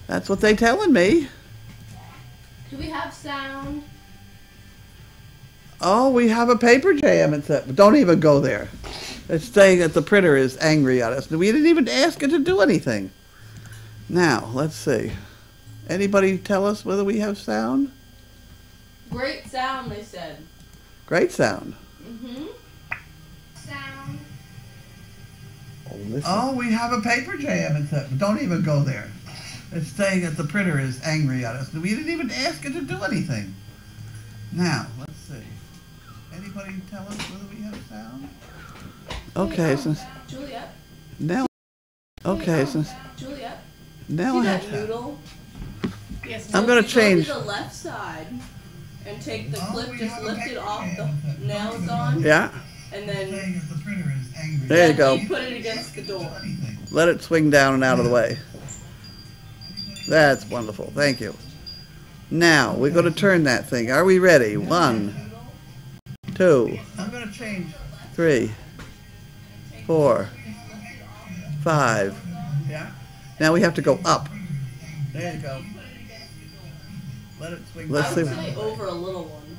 That's what they telling me. Do we have sound? Oh, we have a paper jam. Don't even go there. It's saying that the printer is angry at us. We didn't even ask it to do anything. Now, let's see. Anybody tell us whether we have sound? Great sound, they said. Great sound. Mm-hmm. Sound. Oh, listen. Oh, we have a paper jam. Don't even go there. It's saying that the printer is angry at us. We didn't even ask it to do anything. Now, let's see. Anybody tell us whether we have sound? Okay, so Juliet. now. Okay, so Juliet. now See I that have. noodle? Yes. I'm gonna change. Go to the left side and take the clip, just lift it off the nails on. Yeah. And then. There you go. Put it against the door. Let it swing down and out of the way. That's wonderful. Thank you. Now we're going to turn that thing. Are we ready? 1, 2, 3, 4, 5. Yeah. Now we have to go up. There you go. Let it swing. Let's see. Say over a little one.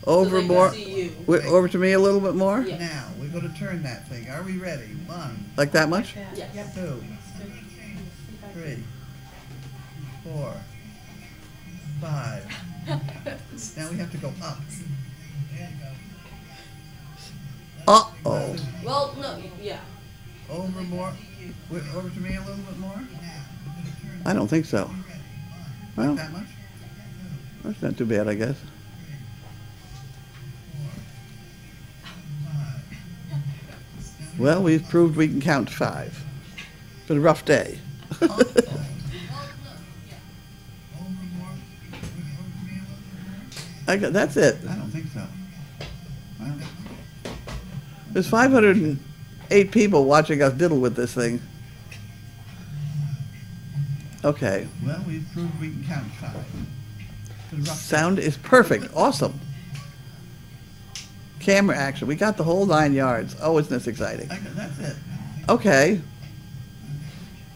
Over so more. See you. Over to me a little bit more. Yeah. Now we're going to turn that thing. Are we ready? 1. Like that much? Yeah. 2, 3, 4, 5. Now we have to go up. Uh-oh. Well, no, yeah. Over more? Over to me a little bit more? I don't think so. Well, that much? That's not too bad, I guess. Well, we've proved we can count to 5. It's been a rough day. That's it. I don't think so. Well, there's 508 people watching us diddle with this thing. Okay. Well, we've proved we can count 5. Sound is perfect. Awesome. Camera action. We got the whole 9 yards. Oh, isn't this exciting? That's it. Okay.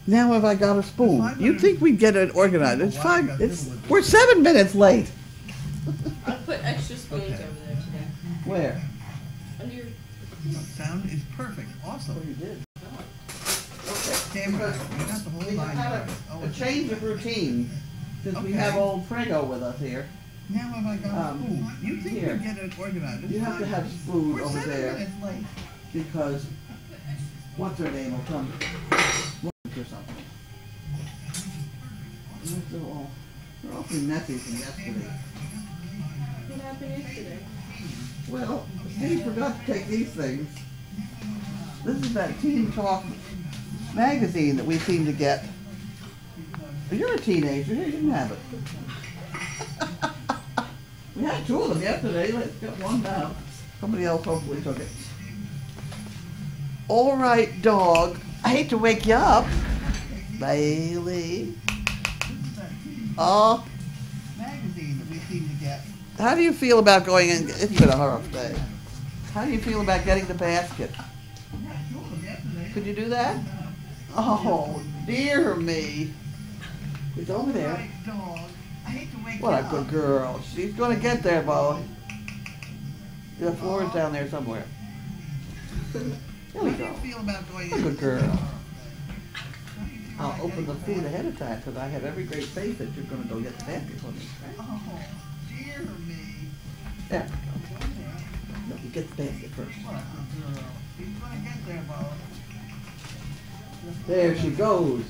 Now have I got a spoon? You'd think we'd get it organized. It's 5. We're 7 minutes late. I put extra spoons over there today. Where? Under your... Sound is perfect. Awesome. Oh, you did. Okay. Camera. We got the whole 9 yards. A change of routine since we have old Prego with us here. Now have I got a spoon? You think we'd get it organized? You have to have spoon over there because what's her name will come or something. They're awfully messy from yesterday. What happened yesterday? Well, Steve forgot to take these things. This is that Teen Talk magazine that we seem to get. You're a teenager, you didn't have it. We had 2 of them yesterday. Let's get one now. Somebody else hopefully took it. All right, dog. I hate to wake you up. Bailey. Magazine that we seem to get. How do you feel about going in? It's been a rough day. How do you feel about getting the basket? Could you do that? Oh, dear me. It's over there. What a good girl. She's going to get there, Bo. The floor is down there somewhere. There we go. A good girl. I'll open the food ahead of time because I have every great faith that you're going to go get the basket for me. Oh, dear me. There we go. No, you get the basket first. What a good girl. She's going to get there, Bo. There she goes.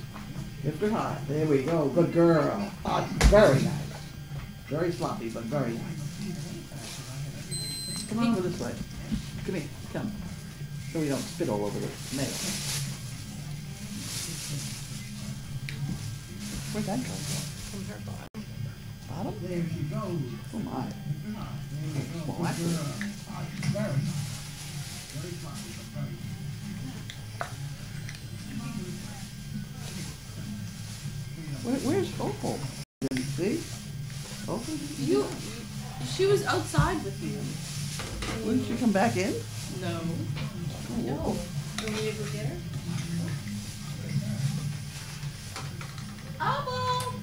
Lift her high. There we go. Good girl. Oh, very nice. Very sloppy, but very nice. Come on over this way. Come here. Come. So we don't spit all over the mail. Where'd that come from? From her bottom. Bottom? There she goes. Oh my. Well, that's very nice. Very sloppy, but very nice. Where's Opal? Didn't see? Opal? She was outside with you. Wouldn't she come back in? No. Oh, No. Can we ever get her? Opal!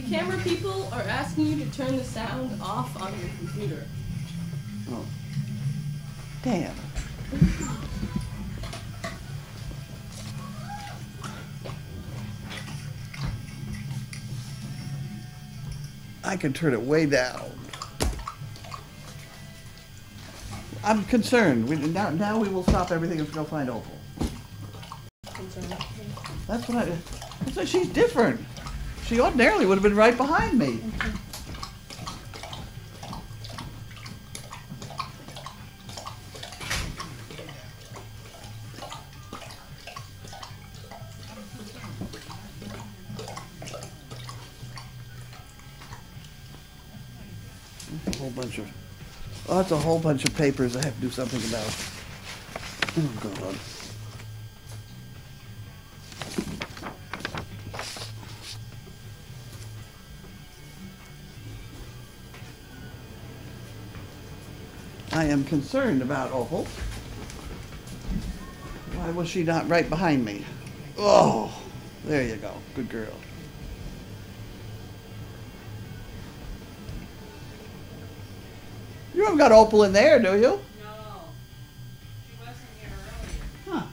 camera people are asking you to turn the sound off on your computer. Oh. Damn. I can turn it way down. I'm concerned. Now we will stop everything and go find Opal. That's what I. She's different. She ordinarily would have been right behind me. A whole bunch of. Oh, that's a whole bunch of papers I have to do something about. Oh, God. I am concerned about Opal. Why was she not right behind me? Oh, there you go. Good girl. You haven't got Opal in there, do you? No. She wasn't here earlier. Huh.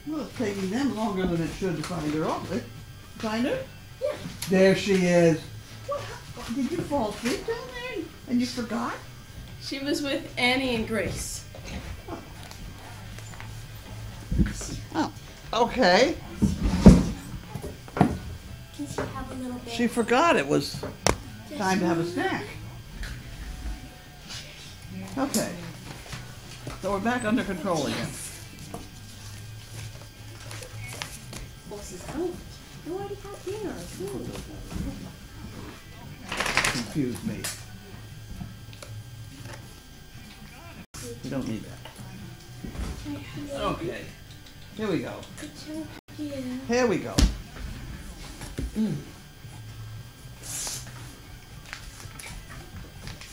Well, it's taking them longer than it should to find her. Oh, find her? Yeah. There she is. What? Did you fall asleep down there and you forgot? She was with Annie and Grace. Oh, okay. Can she have a little bit? She forgot it was time to have a snack. Okay. So we're back under control again. Boss out. You already had dinner. Confused me. We don't need that. Okay. Here we go. Here we go.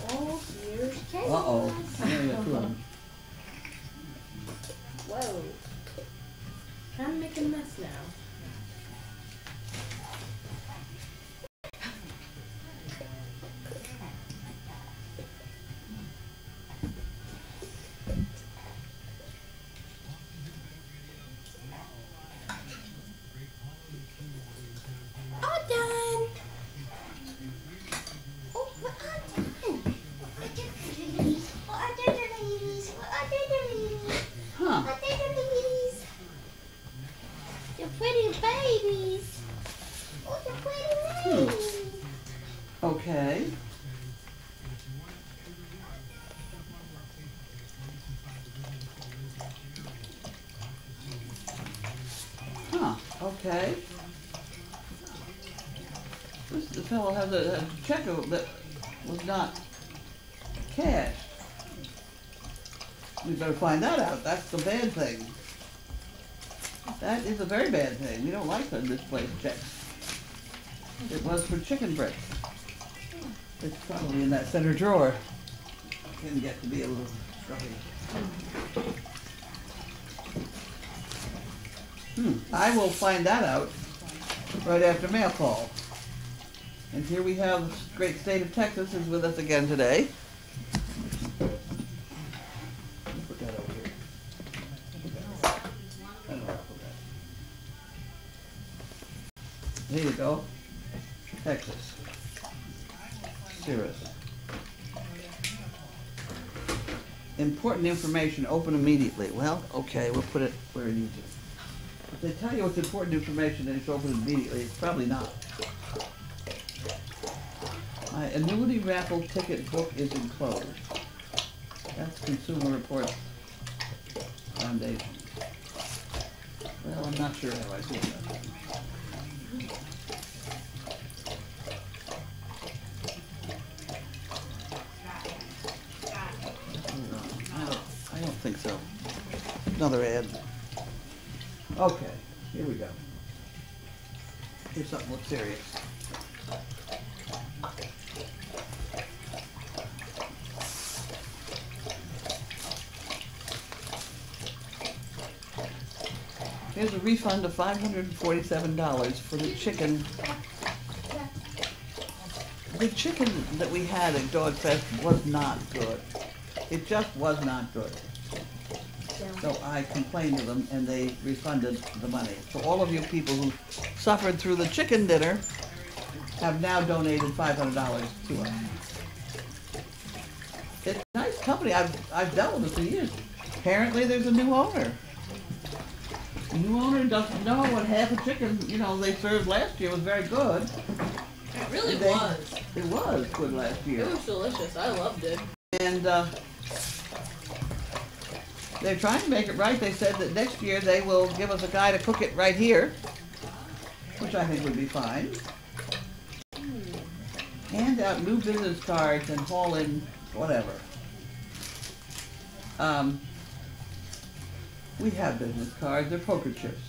Oh, here's chaos. Uh-oh. Yeah, yeah, two of them. Whoa. Kind of making a mess now. All done. Oh, we're all done. What are the ladies? What are the ladies? Huh. What are the ladies? The pretty babies. Oh, the pretty ladies. Okay. Huh. Okay. This fellow has a check that was not cashed. We better find that out. That's the bad thing. That is a very bad thing. We don't like to misplace checks. It was for chicken breast. It's probably in that center drawer. Can get to be a little scruffy. I will find that out right after mail call. And here we have the great state of Texas is with us again today. Put that over here. I don't know how to put that. There you go. Texas. Cirrus. Important information, open immediately. Well, okay, we'll put it where it needs it. If they tell you it's important information and it's open immediately, it's probably not. Annuity raffle ticket book is enclosed. That's Consumer Reports Foundation. Well, I'm not sure how I feel about that. I don't think so. Another ad. Okay, here we go. Here's something that looks serious. Here's a refund of $547 for the chicken. The chicken that we had at Dog Fest was not good. It just was not good. So I complained to them and they refunded the money. So all of you people who suffered through the chicken dinner have now donated $500 to us. It's a nice company. I've dealt with it for years. Apparently there's a new owner. The new owner doesn't know what half a chicken, they served last year was very good. It really was. It was good last year. It was delicious. I loved it. And they're trying to make it right. They said that next year they will give us a guy to cook it right here, which I think would be fine. Hand out new business cards and haul in whatever. We have business cards. They're poker chips.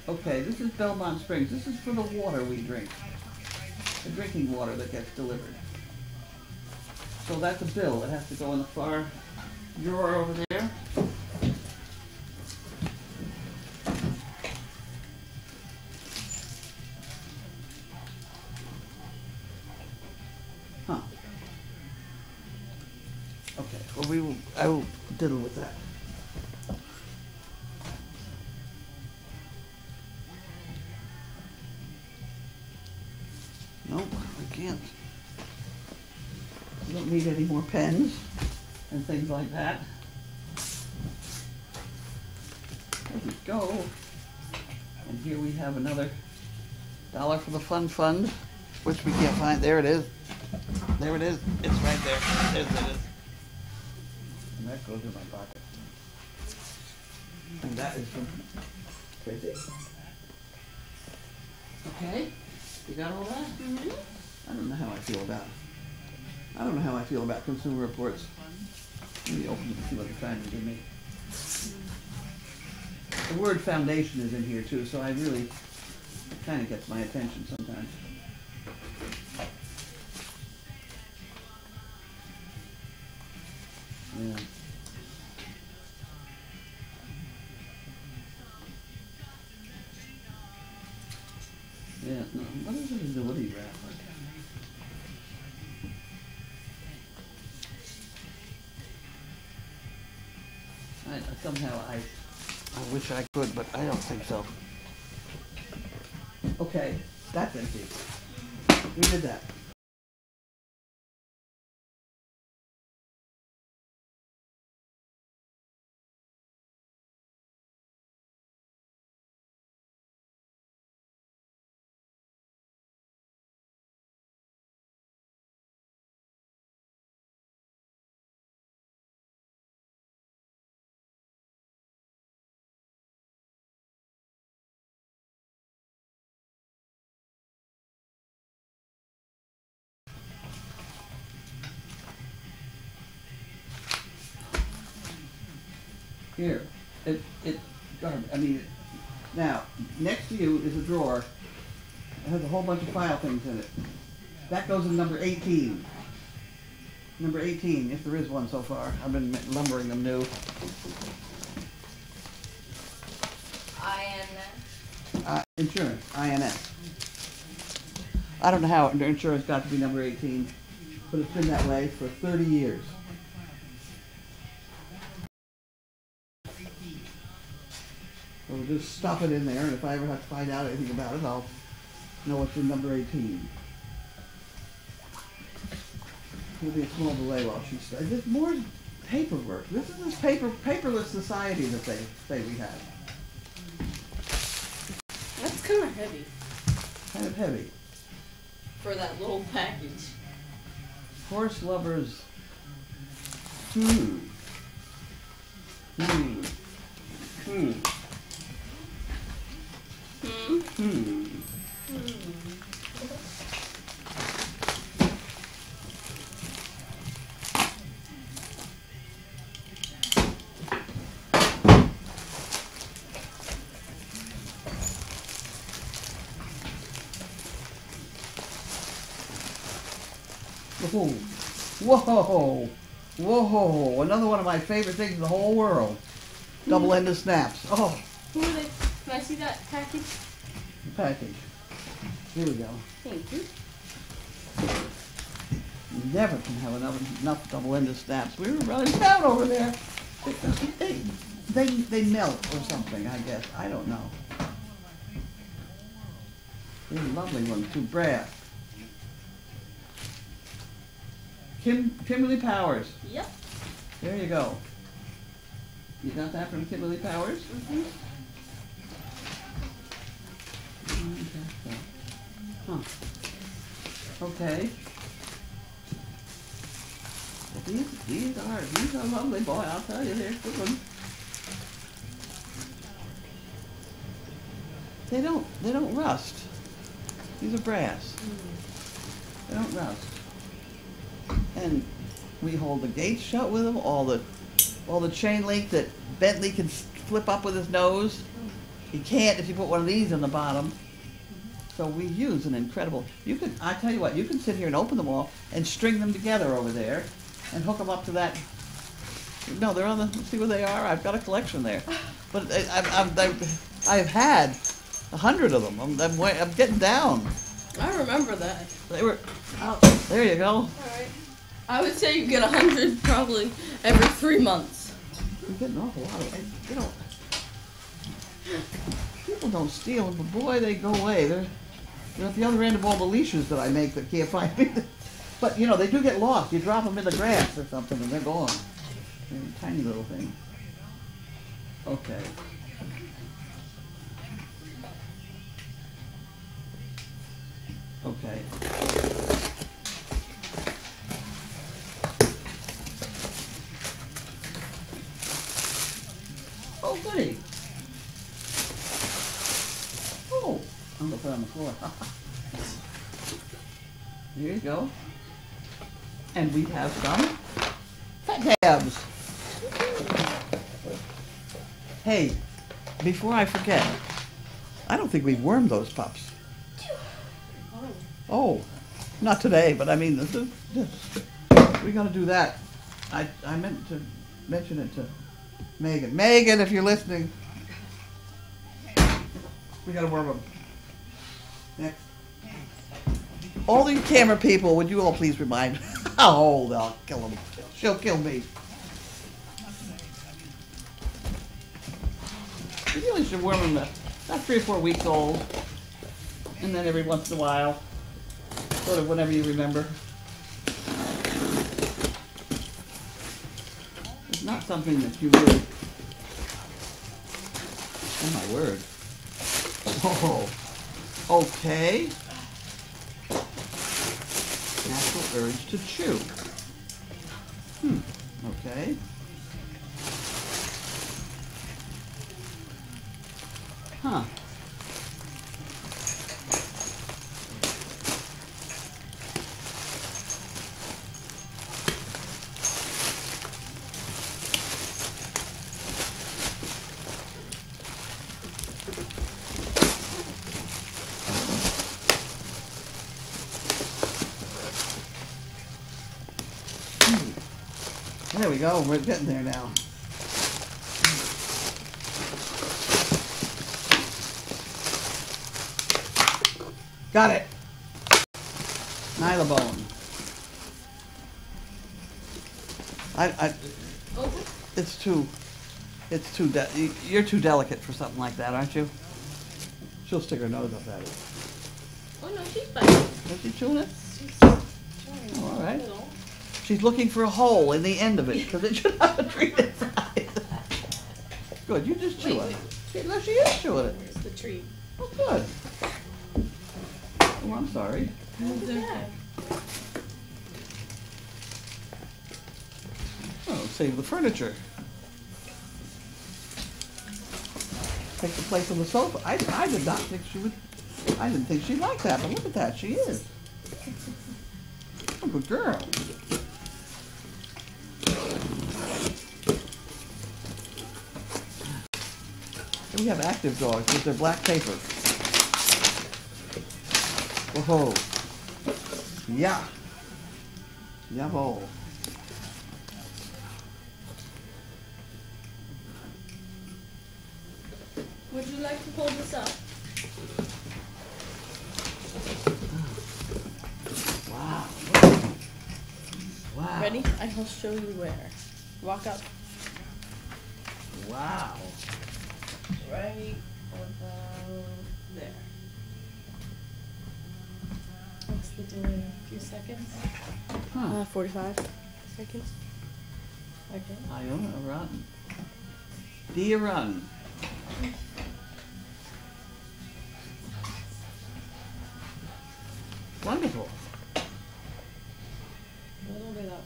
Okay, this is Belmont Springs. This is for the water we drink. The drinking water that gets delivered. So that's a bill. It has to go in the far drawer over there. Huh. Okay, well I will diddle with that. Nope, I can't. I don't need any more pens and things like that. There we go. And here we have another dollar for the fun fund, which we can't find. There it is. There it is. It's right there. There's it is. And that goes in my pocket. And that is from Tracy. Okay. You got all that? Mm-hmm. I don't know how I feel about it. I don't know how I feel about Consumer Reports. Let me open it and see what they're trying to give me. The word foundation is in here too, so I really, it kind of gets my attention sometimes. Yeah. Yeah, no, what is it annuity wrap? Somehow I wish I could, but I don't think so. Okay, that's empty. We did that. Here, now, next to you is a drawer. It has a whole bunch of file things in it. That goes in number 18. Number 18, if there is one so far. I've been lumbering them new. Insurance, INS. I don't know how insurance got to be number 18, but it's been that way for 30 years. So we'll just stuff it in there, and if I ever have to find out anything about it, I'll know what's in number 18. There'll be a small delay while she studies. There's more paperwork. This is this paperless society that they say we have. That's kind of heavy. Kind of heavy. for that little package. Horse lovers. Hmm. Hmm. Hmm. Hmm? Hmm. Whoa. Whoa. Whoa. Another one of my favorite things in the whole world. Double-ended snaps. Oh. Who are they? Can I see that package? The package. Here we go. Thank you. You never can have enough double-ended snaps. We were running down over there. They melt or something, I guess. I don't know. They're lovely ones too. Brass. Kimberly Powers. Yep. There you go. You got that from Kimberly Powers? Mm-hmm. Huh. Okay. Well, these are lovely, boy. I'll tell you, they're good ones. They don't rust. These are brass. They don't rust. And we hold the gates shut with them. All the chain link that Bentley can flip up with his nose. He can't if you put one of these in the bottom. So we use an incredible. I tell you what, you can sit here and open them all and string them together over there, and hook them up to that. No, they're on the. See where they are? I've got a collection there, but I've had 100 of them. I'm getting down. I remember that. They were. Oh, there you go. All right. I would say you get 100 probably every 3 months. You get an awful lot of it. You know, people don't steal them, but boy, they go away. They're at the other end of all the leashes that I make that can't find me. But you know, they do get lost. You drop them in the grass or something, and they're gone. They're a tiny little thing. Okay. Okay. Oh, goody. Oh, I'm going to put it on the floor. Here you go. And we have some fat tabs. Hey, before I forget, I don't think we've wormed those pups. Oh, not today, but I mean, we're going to do that. I meant to mention it to Megan. Megan, if you're listening, we got to worm them. Next. All the camera people, would you all please remind me? Oh, they'll kill them. She'll kill me. You really should worm them about 3 or 4 weeks old, and then every once in a while, sort of whenever you remember. It's not something that you really. Oh my word. Oh, okay. Natural urge to chew. Okay. Huh. There we go, we're getting there now. Got it. Nylabone. You're too delicate for something like that, aren't you? She'll stick her nose up at it. Oh no, she's biting. Is she chewing it? Oh, all right. She's looking for a hole in the end of it because it should have a treat inside. Good, you just chew it. She is chewing it. Where's the treat? Oh, good. Oh, I'm sorry. Oh, save the furniture. Take the place on the sofa. I did not think she would. I didn't think she'd like that, but look at that. She is. Oh, good girl. We have active dogs with their black paper. Whoa. Yeah. Jawohl. Would you like to hold this up? Wow. Wow. Ready? I will show you where. Walk up. Wow. Right about there. What's the delay? A few seconds? Huh. 45 seconds. Okay. I own a run. Do you run? Wonderful. A little bit up.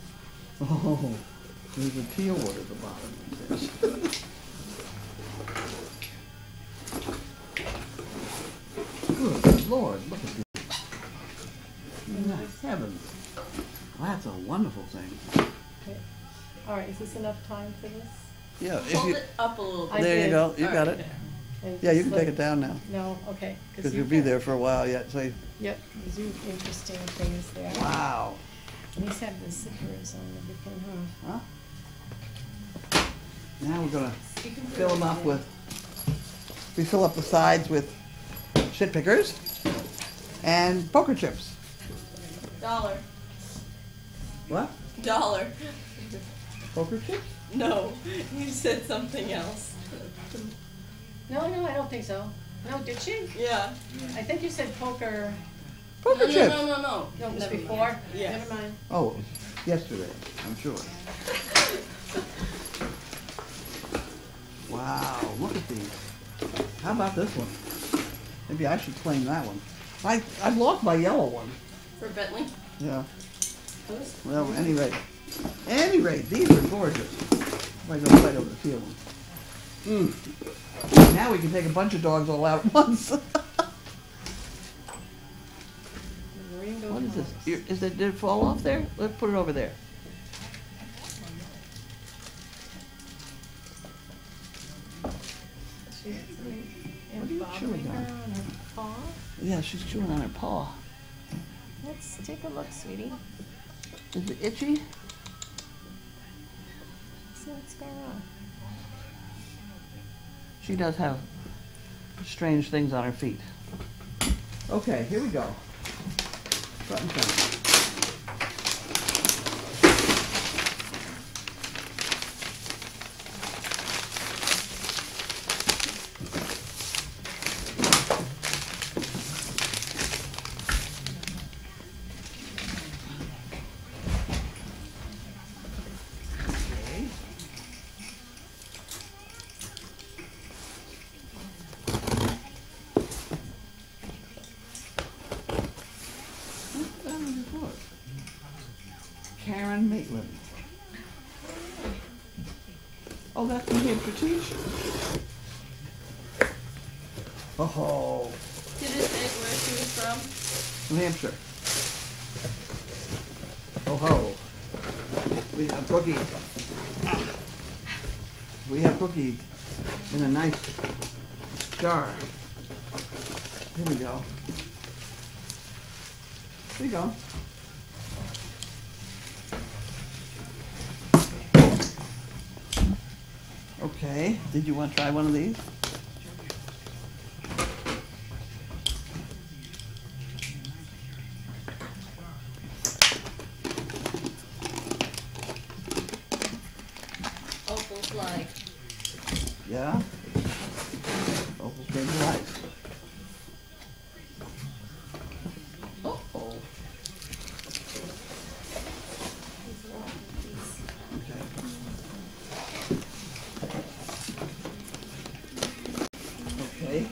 Oh, there's a teal one at the bottom. Good Lord, look at this. My heavens. That's a wonderful thing. Okay. All right, is this enough time for this? Yeah, if Hold you, it up a little bit. there you did. go, you All got right, it. And Yeah, you just can take let- it down now, No, okay. because you you'll be can- there for a while yet, so, Yep, these are interesting things there. wow. These have the zippers on everything, huh? Huh? Now we're gonna You can put fill it them up in. with, we fill up the sides with shit pickers and poker chips. $1. What? $1. Poker chips? No, you said something else. No, I don't think so. No, did she? Yeah. I think you said poker. Poker No, chips? no. No, it was Never before. mind. Yes. Never mind. Oh, it was yesterday, I'm sure. Wow, look at these. How about this one? Maybe I should claim that one. I lost my yellow one. For Bentley? Yeah. Those? Well, any rate, these are gorgeous. If I go fight over the teal one. Now we can take a bunch of dogs all out at once. Ringo What is House. this? Did it fall off there? Let's put it over there. She's What are you bothering chewing her on? on her paw. Yeah, she's chewing on her paw. Let's take a look, sweetie. Is it itchy? See what's going on. She does have strange things on her feet. Okay, here we go. Front and center. Okay. That was before. Karen Maitland. Oh, that's New Hampshire teach? Oh, Did it say where she was from? New Hampshire. Oh ho. We have Cookie. We have Cookie in a nice jar. Here we go. Here you go. Okay, did you want to try one of these? Opal's like, Yeah? Opal came to life. Uh-oh. Okay. Okay,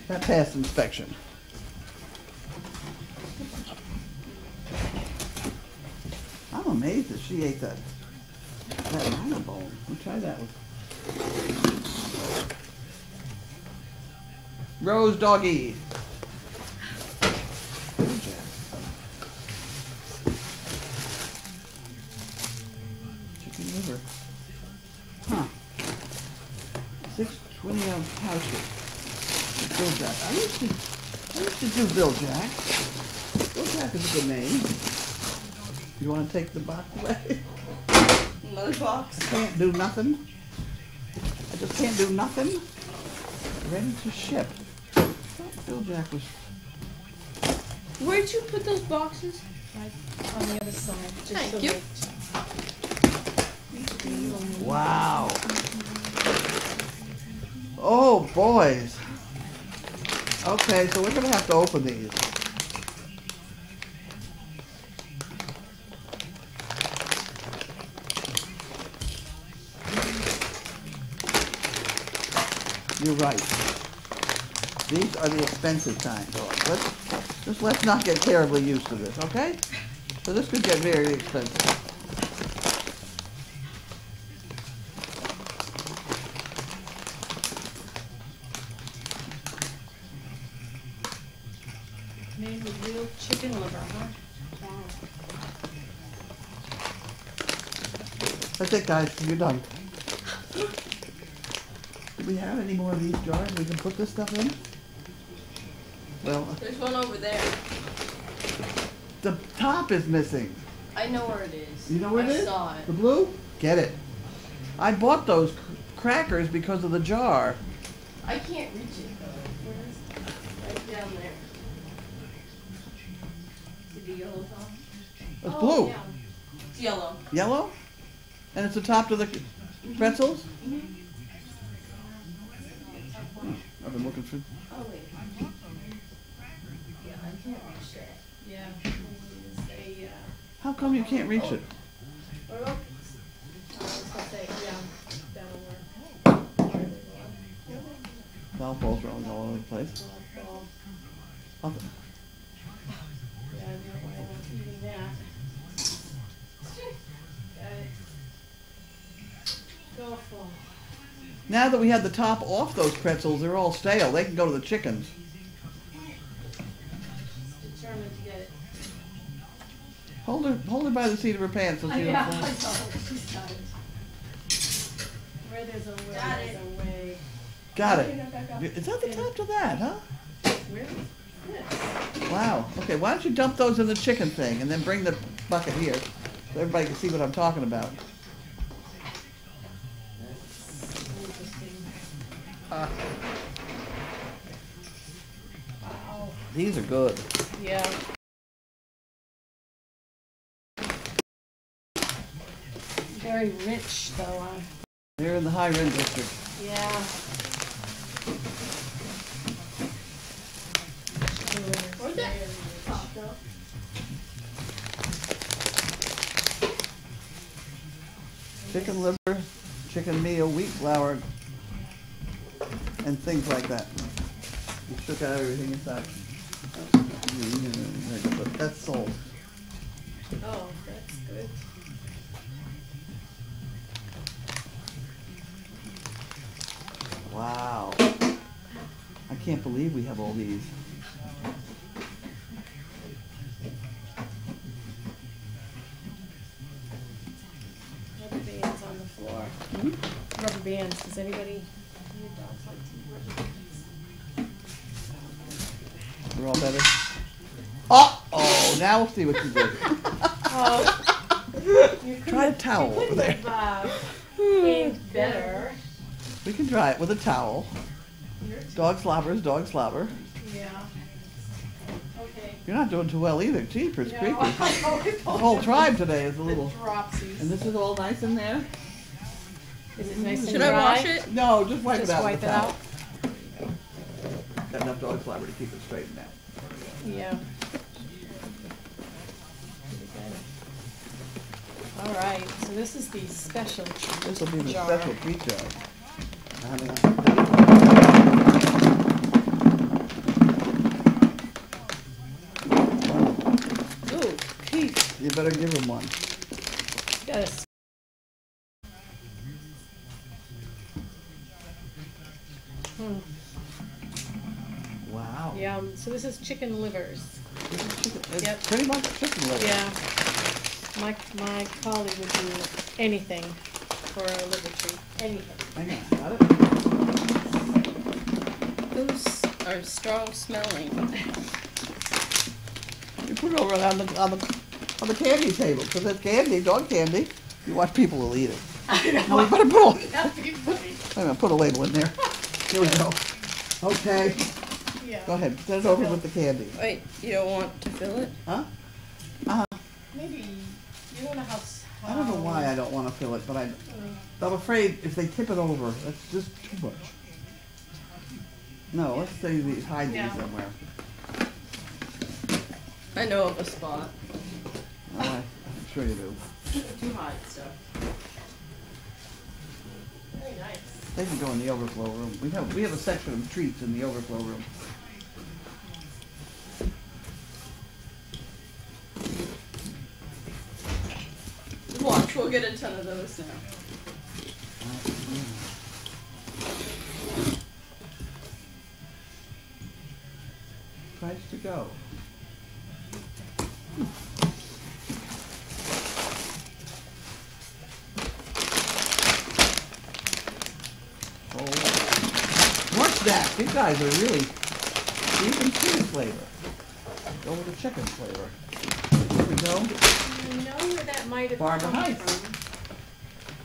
that passed inspection. amazed that she ate that rhino bone. We'll try that one. Rose doggy. Chicken liver. Huh. 6 20-ounce pouches. Bill Jack. I used to do Bill Jack. Bill Jack is a good name. You want to take the box away? Another box. Can't do nothing. I just can't do nothing. Ready to ship. Bill Jack was. Where'd you put those boxes? Right on the other side. Just Thank so you. Wow. Oh, boys. Okay, so we're going to have to open these. You're right. These are the expensive kind. Let's not get terribly used to this, okay? So this could get very expensive. Made with real chicken liver, huh? Wow. That's it, guys. You're done. Do we have any more of these jars we can put this stuff in? Well, There's one over there. the top is missing. I know where it is. You know where it is? I saw it. The blue? Get it. I bought those crackers because of the jar. I can't reach it though. Where is it? Right down there. See the yellow top? It's Oh, blue. yeah. It's yellow. Yellow? And it's the top to the pretzels? Mm-hmm. I've been looking for... Oh wait. Yeah, I can't reach that. Yeah. They, How come you can't reach it? What about? I was gonna say, yeah, that'll work. Golf balls rolling all over the place. Softball. I'll- Yeah, no way I'm eating that. Got it. Go for it. Now that we have the top off those pretzels, they're all stale. They can go to the chickens. Determined to get it. Hold her by the seat of her pants so she Yeah, don't I fall. saw it. She's got it. Where there's a way, Got there's it. a way. Got Okay, it. go back up. Is that the top to that, huh? Where is this? Wow. Okay, why don't you dump those in the chicken thing and then bring the bucket here so everybody can see what I'm talking about. Interesting. Ah, Wow. these are good. Yeah. Very rich, though. They're in the high rent district. Yeah. Where's that top though? Chicken liver, chicken meal, wheat flour, and things like that. You took out everything inside. But that's sold. Oh, that's good. Wow. I can't believe we have all these. Rubber bands on the floor. Rubber bands. Does anybody? Your dogs like to use rubber bands? We're all better. Oh, now we'll see what you did. Oh. You Try a towel over there. Aimed better. We can try it with a towel. Dog slobber is dog slobber. Yeah. Okay. You're not doing too well either. Jeepers No, creepers. I The whole tribe today is a little... Dropsies. And this is all nice in there? Is it nice and Should dry? I wash it? No, just wipe Just it out wipe with it a towel. out? Got enough dog slobber to keep it straightened out. Yeah. All right, so this is the special treat This will be the jar. special treat jar. Ooh, Keith. You better give him one. got a. Wow. Yeah. So this is chicken livers. It's Yep. pretty much chicken liver. Yeah. My colleague would do anything for a liver treat. Anything. Hang on, got it? Those are strong smelling. You put it over on the candy table, because it's candy, dog candy. You watch people will eat it. I know. No, we better put a, That'd be funny. wait a minute, put a label in there. Here we go. Okay, Yeah. go ahead, set it over with the candy. Wait, you don't want to fill it? Huh? Maybe you don't know how. I don't know why I don't want to fill it, but I'm afraid if they tip it over, that's just too much. No, let's say these, hide Yeah. these somewhere. I know of a spot. I'm sure you do. To hide stuff. Very nice. They can go in the overflow room. We have a section of treats in the overflow room. Watch, we'll get a ton of those now. Price to go. Oh, more snacks. These guys are really even chicken flavor. Go with the chicken flavor. Here we go. I know where that might have Barbara come Heights. from.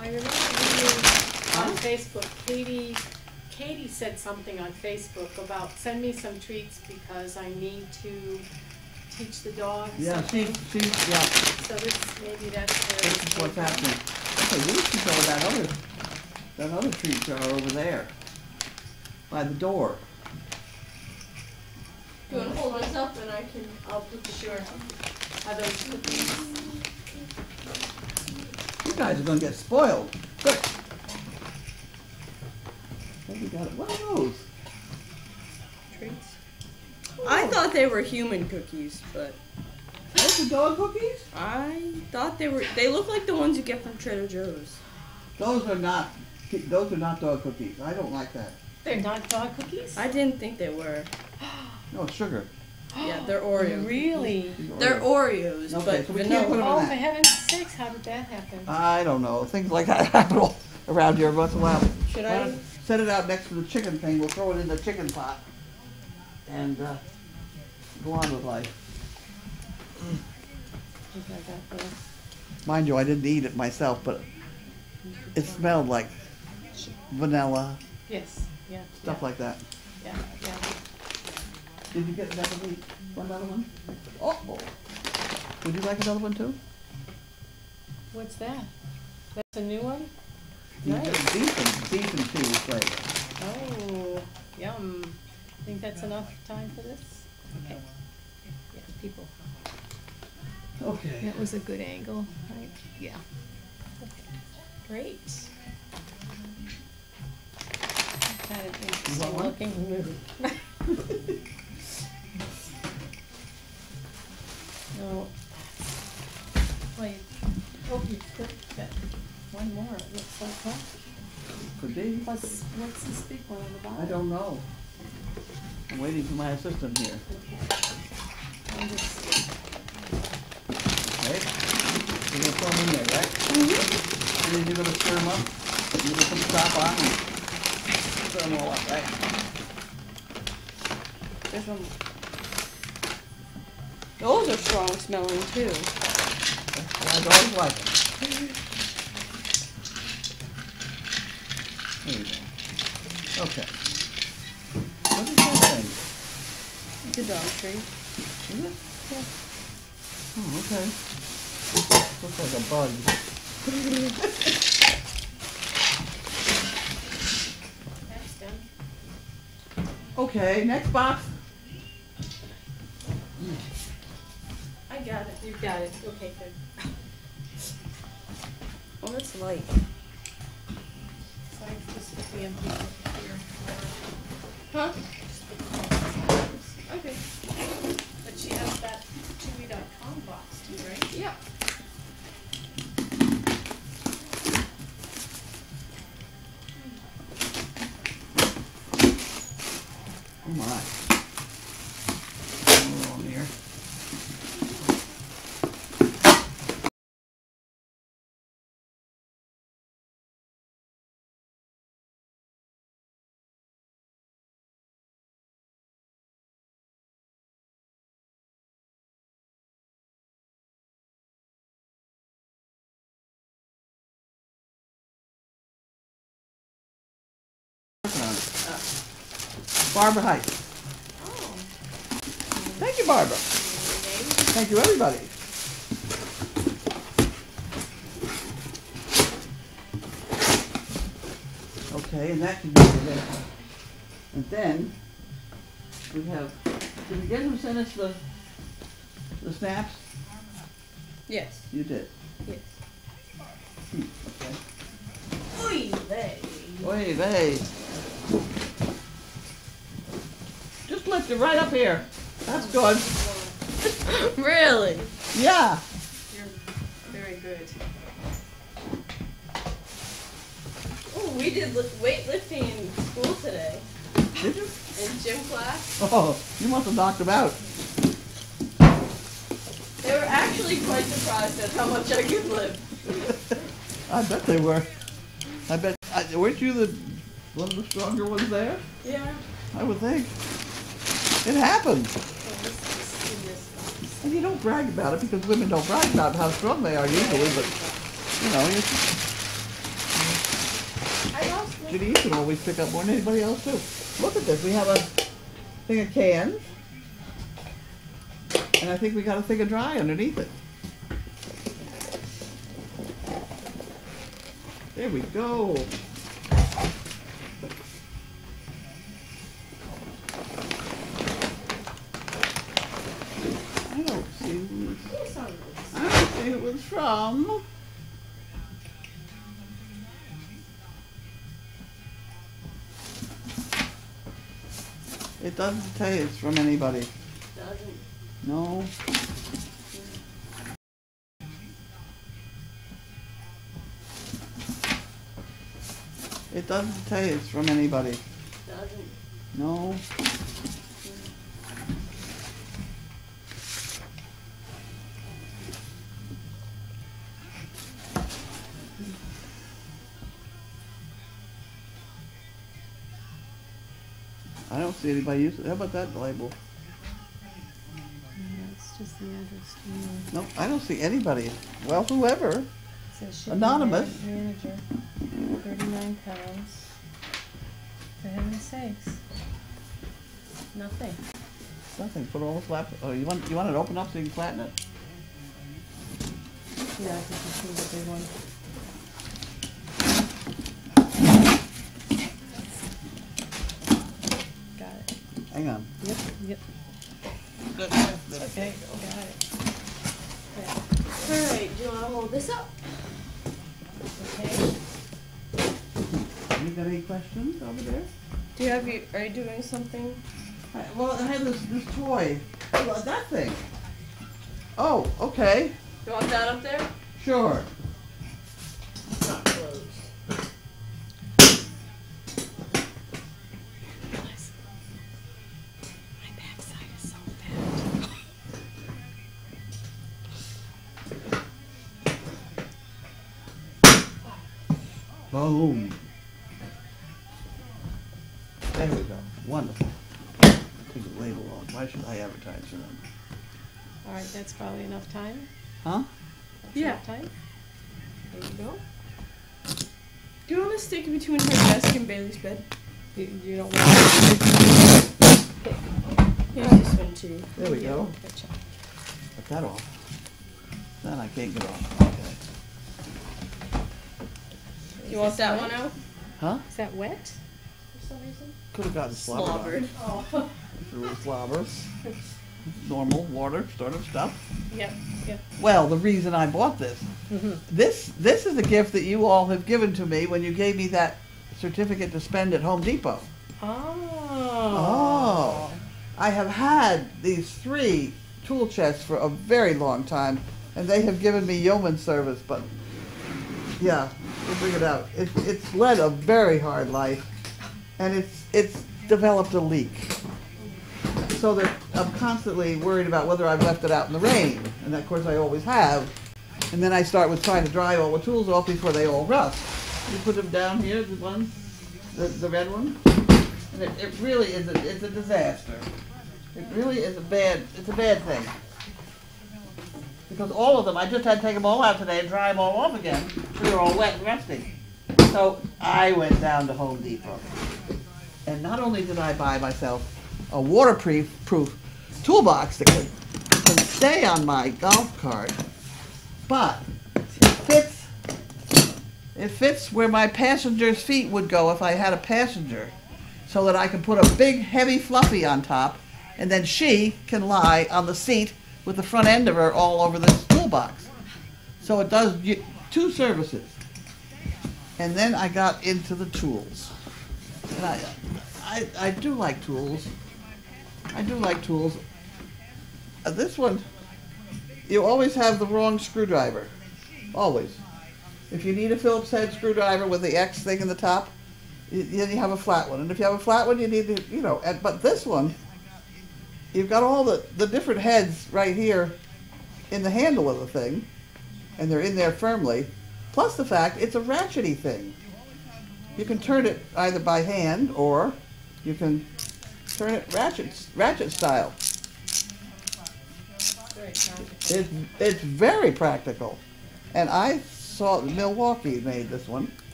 I remember reading on Facebook, Katie said something on Facebook about send me some treats because I need to teach the dog Yeah, something. yeah. So maybe that's where This is what's happening. Okay, you should go that other treat jar over there. By the door. Do you want to hold this up and I'll put the Sure. Are those cookies? You guys are gonna get spoiled. Quick. What we got? What are those? Treats? I thought they were human cookies, but Those are dog cookies? I thought they look like the ones you get from Trader Joe's. Those are not dog cookies. I don't like that. They're not dog cookies? I didn't think they were. No, it's sugar. Yeah, they're Oreo. Really? These are They're Oreos. Oreos, Okay, but so we can't vanilla. put 'em in Oh, that. for heaven's sakes, how did that happen? I don't know. Things like that happen all around here once in a while. Should I? Set it out next to the chicken thing. We'll throw it in the chicken pot. And go on with life. Okay, I got the- Mind you, I didn't eat it myself, but it smelled like vanilla, Yes, yeah. stuff yeah, like that. Yeah, yeah. Did you get another one? Oh, would you like another one too? What's that? That's a new one? You Nice. get a decent cheese flavor. Oh, yum. Think that's enough time for this? Okay. Yeah, people. Okay. That was a good angle, right? Yeah. Okay. Great. Kind of interesting one? looking movie. No. Wait. Oh, you put that one more. It looks like, huh? Could be. Plus, what's this big one on the bottom? I don't know. I'm waiting for my assistant here. I'm just, Okay. You're gonna throw them in there, right? Mm-hmm. And then you're gonna stir them up. You're gonna put the top on and stir them all up, right? There's one. Those are strong smelling too. I always like it. There you go. Okay. What is that thing? It's a dog treat. Is it? Yeah. Oh, okay. Looks like a bug. that's done. Okay, next box. I got it. You've got it. Okay, good. Oh, that's light. So I just put the empty here. Huh? Okay. But she has that Chewy.com box too, right? Yeah. Barbara Heights. Oh. Thank you, Barbara. Thank you, everybody. Okay, and that can go there. And then we have, did you get who sent us the snaps? Yes. You did. Yes. Okay. Oy vey. Oy vey. Just lift it right up here. That's good. Really? Yeah. You're very good. Oh, we did weightlifting in school today. Did you? In gym class. Oh, you must have knocked them out. They were actually quite surprised at how much I could lift. I bet they were. I bet. Weren't you one of the stronger ones there? Yeah. I would think. It happens. So this is in this box. And you don't brag about it because women don't brag about how strong they are usually, but, you know, I lost it. Judy, you can always pick up more than anybody else too. Look at this. We have a thing of cans. And I think we got a thing of dry underneath it. There we go. I don't see who it was from. It doesn't say it's from anybody. Doesn't. No. It doesn't say it's from anybody. Doesn't. No. I don't see anybody use it. How about that label? It's just the address to you. Nope, I don't see anybody. Well, whoever. It says shipping Anonymous. Manager, 39 pounds. For heaven's sakes. Nothing. Nothing. Put all the flap. Oh, you want it open up so you can flatten it? Yeah, I think this is a big one. Got it. Hang on. Yep. Good. Okay, got it. Alright, do you want to hold this up? Okay. You got any questions over there? Are you doing something? Well, I had this toy. Oh, that thing. Oh, okay. You want that up there? Sure. It's not closed. My backside is so bad. Boom. There we go. Wonderful. Take the label off. Why should I advertise for them? All right, that's probably enough time. Huh? That's Yeah. enough time. There you go. Do you want to stick it between her desk and Bailey's bed? You don't want to. Here's this one too. There we go. Gotcha. Put that off. Then I can't get off. Okay. You want that one out? Huh? Is that wet for some reason? Could have gotten slobbered. Slobbered. Oh. A little slobber. Normal water sort of stuff. Yep. Yep. Well, the reason I bought this, this is a gift that you all have given to me when you gave me that certificate to spend at Home Depot. Oh. I have had these 3 tool chests for a very long time, and they have given me yeoman service, but yeah, we'll bring it out. It's led a very hard life, and it's developed a leak. So that I'm constantly worried about whether I've left it out in the rain, and of course I always have. And then I start with trying to dry all the tools off before they all rust. You put them down here, the ones, the red one, and it really is it's a disaster. It really is it's a bad thing. Because all of them, I just had to take them all out today and dry them all off again. They were all wet and rusty. So I went down to Home Depot. And not only did I buy myself a waterproof toolbox that can stay on my golf cart, but it fits where my passenger's feet would go if I had a passenger, so that I can put a big heavy fluffy on top, and then she can lie on the seat with the front end of her all over this toolbox. So it does 2 services. And then I got into the tools. And I do like tools. I do like tools. This one, you always have the wrong screwdriver. Always. If you need a Phillips head screwdriver with the X thing in the top, then you have a flat one. And if you have a flat one, you need to, you know, but this one, you've got all the different heads right here in the handle of the thing, and they're in there firmly, plus the fact it's a ratchety thing. You can turn it either by hand, or you can turn it ratchet style. It's very practical. And I saw Milwaukee made this one.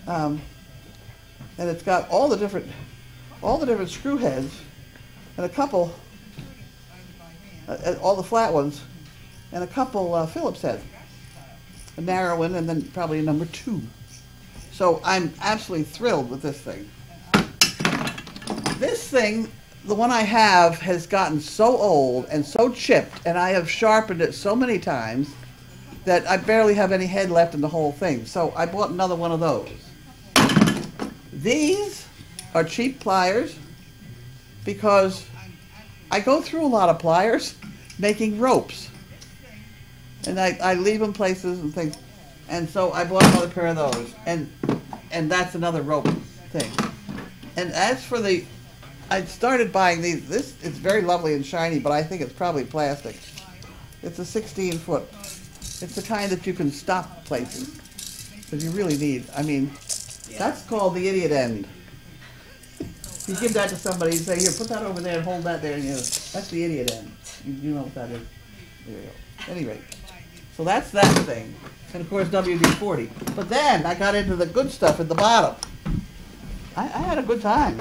And it's got all the different screw heads, and a couple, all the flat ones, and a couple Phillips heads, a narrow one, and then probably a number 2. So I'm absolutely thrilled with this thing. This thing, the one I have, has gotten so old and so chipped, and I have sharpened it so many times that I barely have any head left in the whole thing. So I bought another one of those. These are cheap pliers because I go through a lot of pliers making ropes. And I leave them places and things. And so I bought another pair of those. And that's another rope thing. And as for I started buying these. This is very lovely and shiny, but I think it's probably plastic. It's a 16-foot. It's the kind that you can stop places. Because you really need, I mean, that's called the idiot end. You give that to somebody and say, here, put that over there and hold that there. And that's the idiot end. You know what that is. There you go. At any rate. So that's that thing. And of course WD-40. But then I got into the good stuff at the bottom. I had a good time.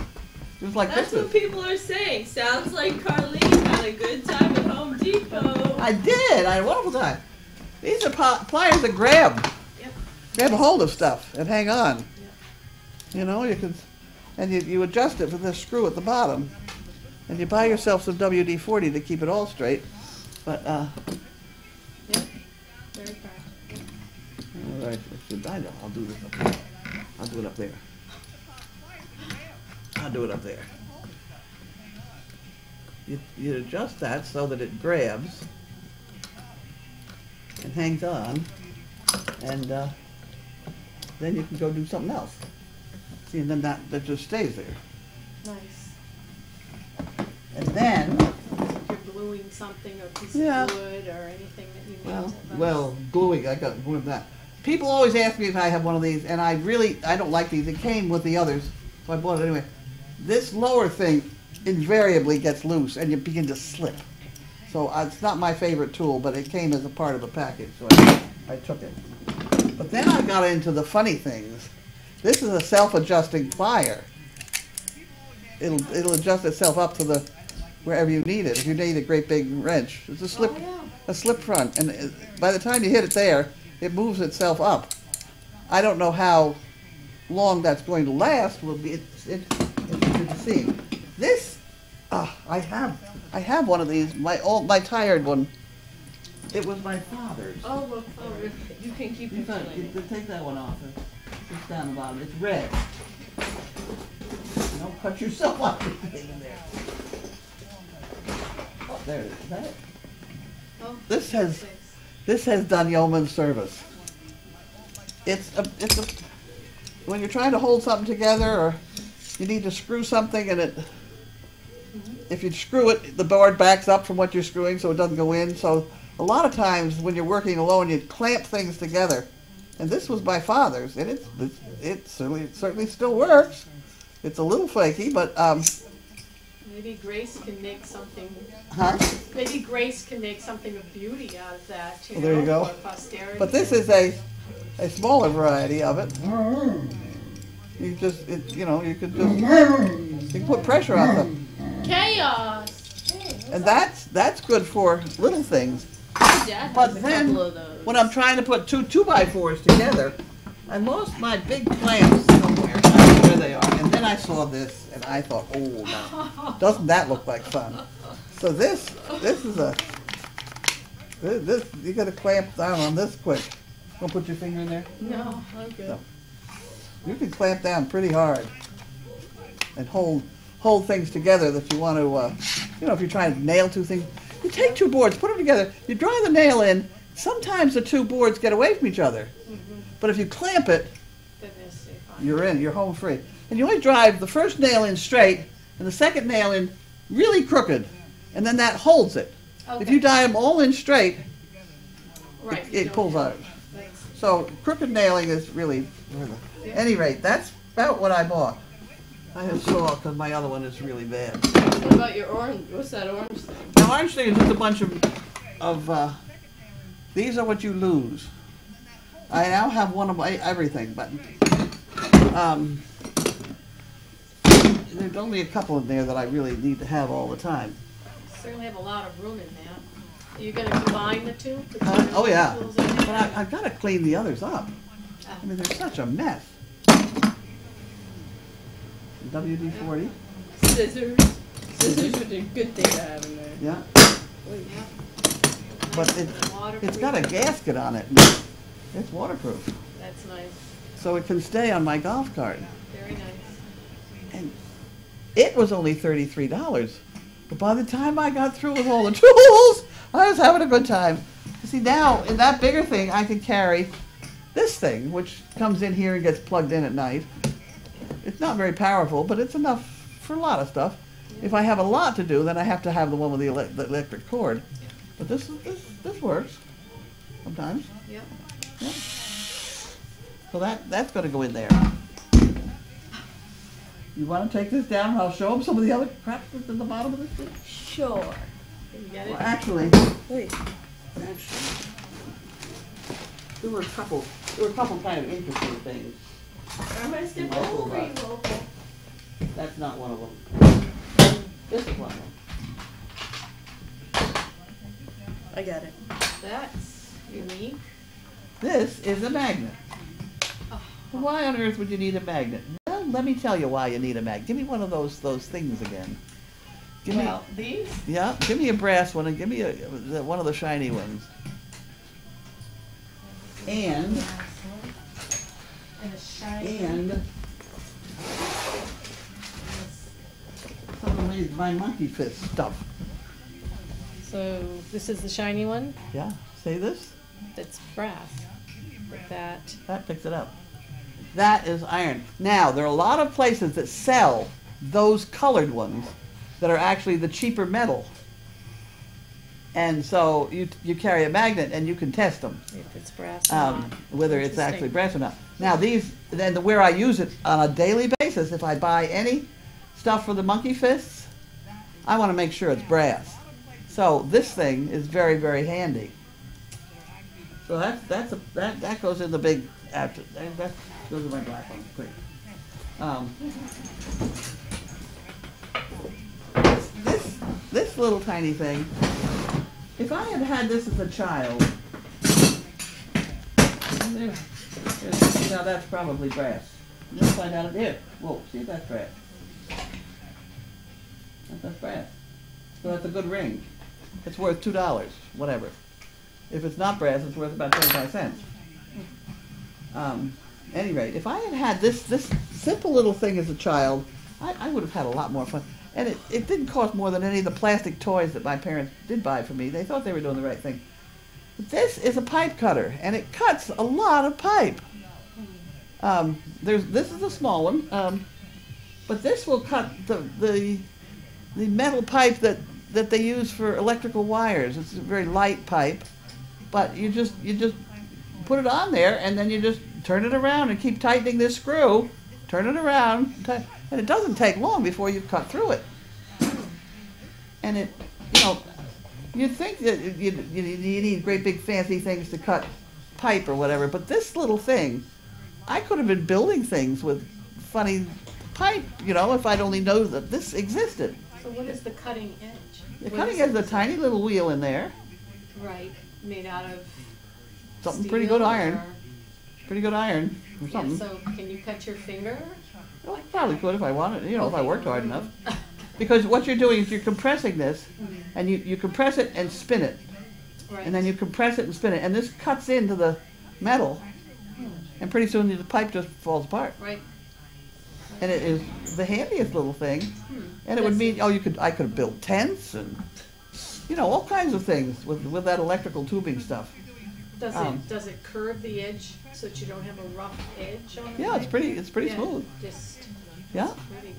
It was like That's what people are saying. Sounds like Carlene had a good time at Home Depot. I did. I had a wonderful time. These are pliers that grab a hold of stuff and hang on. Yep. You know, you can, and you adjust it with this screw at the bottom, and you buy yourself some WD-40 to keep it all straight. But Yep. Very practical. all right, I know. I'll do this up there. I'll do it up there. I'll do it up there. You adjust that so that it grabs and hangs on, and then you can go do something else. See, and then that just stays there. Nice. And then, If you're gluing something or a piece Yeah. of wood or anything that you need. well, gluing, I got more than that. People always ask me if I have one of these, and I don't like these. It came with the others, so I bought it anyway. This lower thing invariably gets loose, and you begin to slip. So it's not my favorite tool, but it came as a part of the package, so I took it. But then I got into the funny things. This is a self-adjusting plier. It'll adjust itself up to wherever you need it. If you need a great big wrench, it's a slip front, and by the time you hit it there, it moves itself up. I don't know how long that's going to last. Will be interesting to see. This, I have one of these. My tired one. It was my father's. Oh, well, you can keep it. Take that one off. It's down the bottom. It's red. Don't cut yourself off anything in there. Oh, there it is. Is that it? Oh, This has done yeoman's service. It's a when you're trying to hold something together, or you need to screw something, and if you screw it, the board backs up from what you're screwing, so it doesn't go in. So a lot of times when you're working alone, you clamp things together. And this was my father's, and it certainly still works. It's a little flaky, but maybe Grace can make something. huh? Maybe Grace can make something of beauty out of that. Well, there you go. For posterity. But this is a smaller variety of it. You just, you know, you could just, you can put pressure on them. Chaos. And that's good for little things. Dad But has a then, couple of those. when I'm trying to put two 2x4s together, I lost my big clamps somewhere. I don't know where they are. And then I saw this, and I thought, oh, no, doesn't that look like fun? So this is this you got to clamp down on this quick. Want to put your finger in there? No, I'm good. No. You can clamp down pretty hard and hold things together that you want to, you know, if you're trying to nail two things. You take two boards, put them together, you drive the nail in. Sometimes the two boards get away from each other. But if you clamp it, Then they'll stay fine. you're in, you're home free. And you only drive the first nail in straight and the second nail in really crooked. And then that holds it. If Okay. you die them all in straight, Right, you it don't pulls have- out. Thanks. So crooked nailing is really, at any rate, that's about what I bought. I just saw because my other one is really bad. What about your orange? What's that orange thing? The orange thing is just a bunch of these are what you lose. I now have one of my everything, but there's only a couple in there that I really need to have all the time. Certainly have a lot of room in that. Are you gonna combine the two? Put your Oh yeah, tools in but there? I've got to clean the others up. I mean, they're such a mess. WD-40, Scissors. Scissors would be a good thing to have in there. yeah, Yeah. but Nice it's and waterproof. got a gasket on it. It's waterproof, That's nice. so it can stay on my golf cart. Very nice. And it was only $33. But by the time I got through with all the tools, I was having a good time. You see, now in that bigger thing, I can carry this thing, which comes in here and gets plugged in at night. It's not very powerful, but it's enough for a lot of stuff. If I have a lot to do, then I have to have the one with the electric cord. But this works sometimes. Yep. Yeah. So that's going to go in there. You want to take this down and I'll show them some of the other crap that's in the bottom of this thing? Sure. Can you get Well, it? actually, Wait. there were a couple kind of interesting things. Am I still Local over? rock. Local. That's not one of them. This is one of them. I got it. That's unique. This is a magnet. Oh. Why on earth would you need a magnet? Well, let me tell you why you need a magnet. Give me one of those things again. Give me, Well, these? yeah, give me a brass one and give me one of the shiny ones. And And a shiny. Some of my monkey fist stuff. So this is the shiny one Yeah, see this? that's brass. With that. That picks it up. That is iron. Now, there are a lot of places that sell those colored ones that are actually the cheaper metal. And so you carry a magnet and you can test them, If it's brass or not. whether it's Interesting. actually brass or not. Now these, then where I use it on a daily basis, if I buy any stuff for the monkey fists, I want to make sure it's brass. So this thing is very, very handy. So that goes in the big after. That goes in my black one. Quick. This little tiny thing. If I had had this as a child, now that's probably brass. Let's find out here. Whoa, see if that's brass. That's brass. So that's a good ring. It's worth $2, whatever. If it's not brass, it's worth about 25 cents. Any rate, if I had had this simple little thing as a child, I would have had a lot more fun. And it didn't cost more than any of the plastic toys that my parents did buy for me. They thought they were doing the right thing. But this is a pipe cutter, and it cuts a lot of pipe. This is a small one, but this will cut the metal pipe that they use for electrical wires. It's a very light pipe, but you just put it on there, and then you just turn it around and keep tightening this screw. Turn it around, and it doesn't take long before you cut through it. And it, you'd think that you need great big fancy things to cut pipe or whatever, but this little thing, I could have been building things with funny pipe, you know, if I'd only know that this existed. So what is the cutting edge? The What cutting is edge is a it? tiny little wheel in there, Right, made out of something steel pretty good iron, or- pretty good iron or Yeah, something. so can you cut your finger? Well, I probably could if I wanted, you know, if I worked hard enough. Because what you're doing is you're compressing this, and you compress it and spin it, Right. and then you compress it and spin it, and this cuts into the metal, and pretty soon the pipe just falls apart. Right. And it is the handiest little thing, and it would That's mean, it. oh, I could have built tents and, you know, all kinds of things with that electrical tubing stuff. Does it curve the edge so that you don't have a rough edge on it? Yeah, it's pretty Yeah, smooth. Just Yeah. pretty.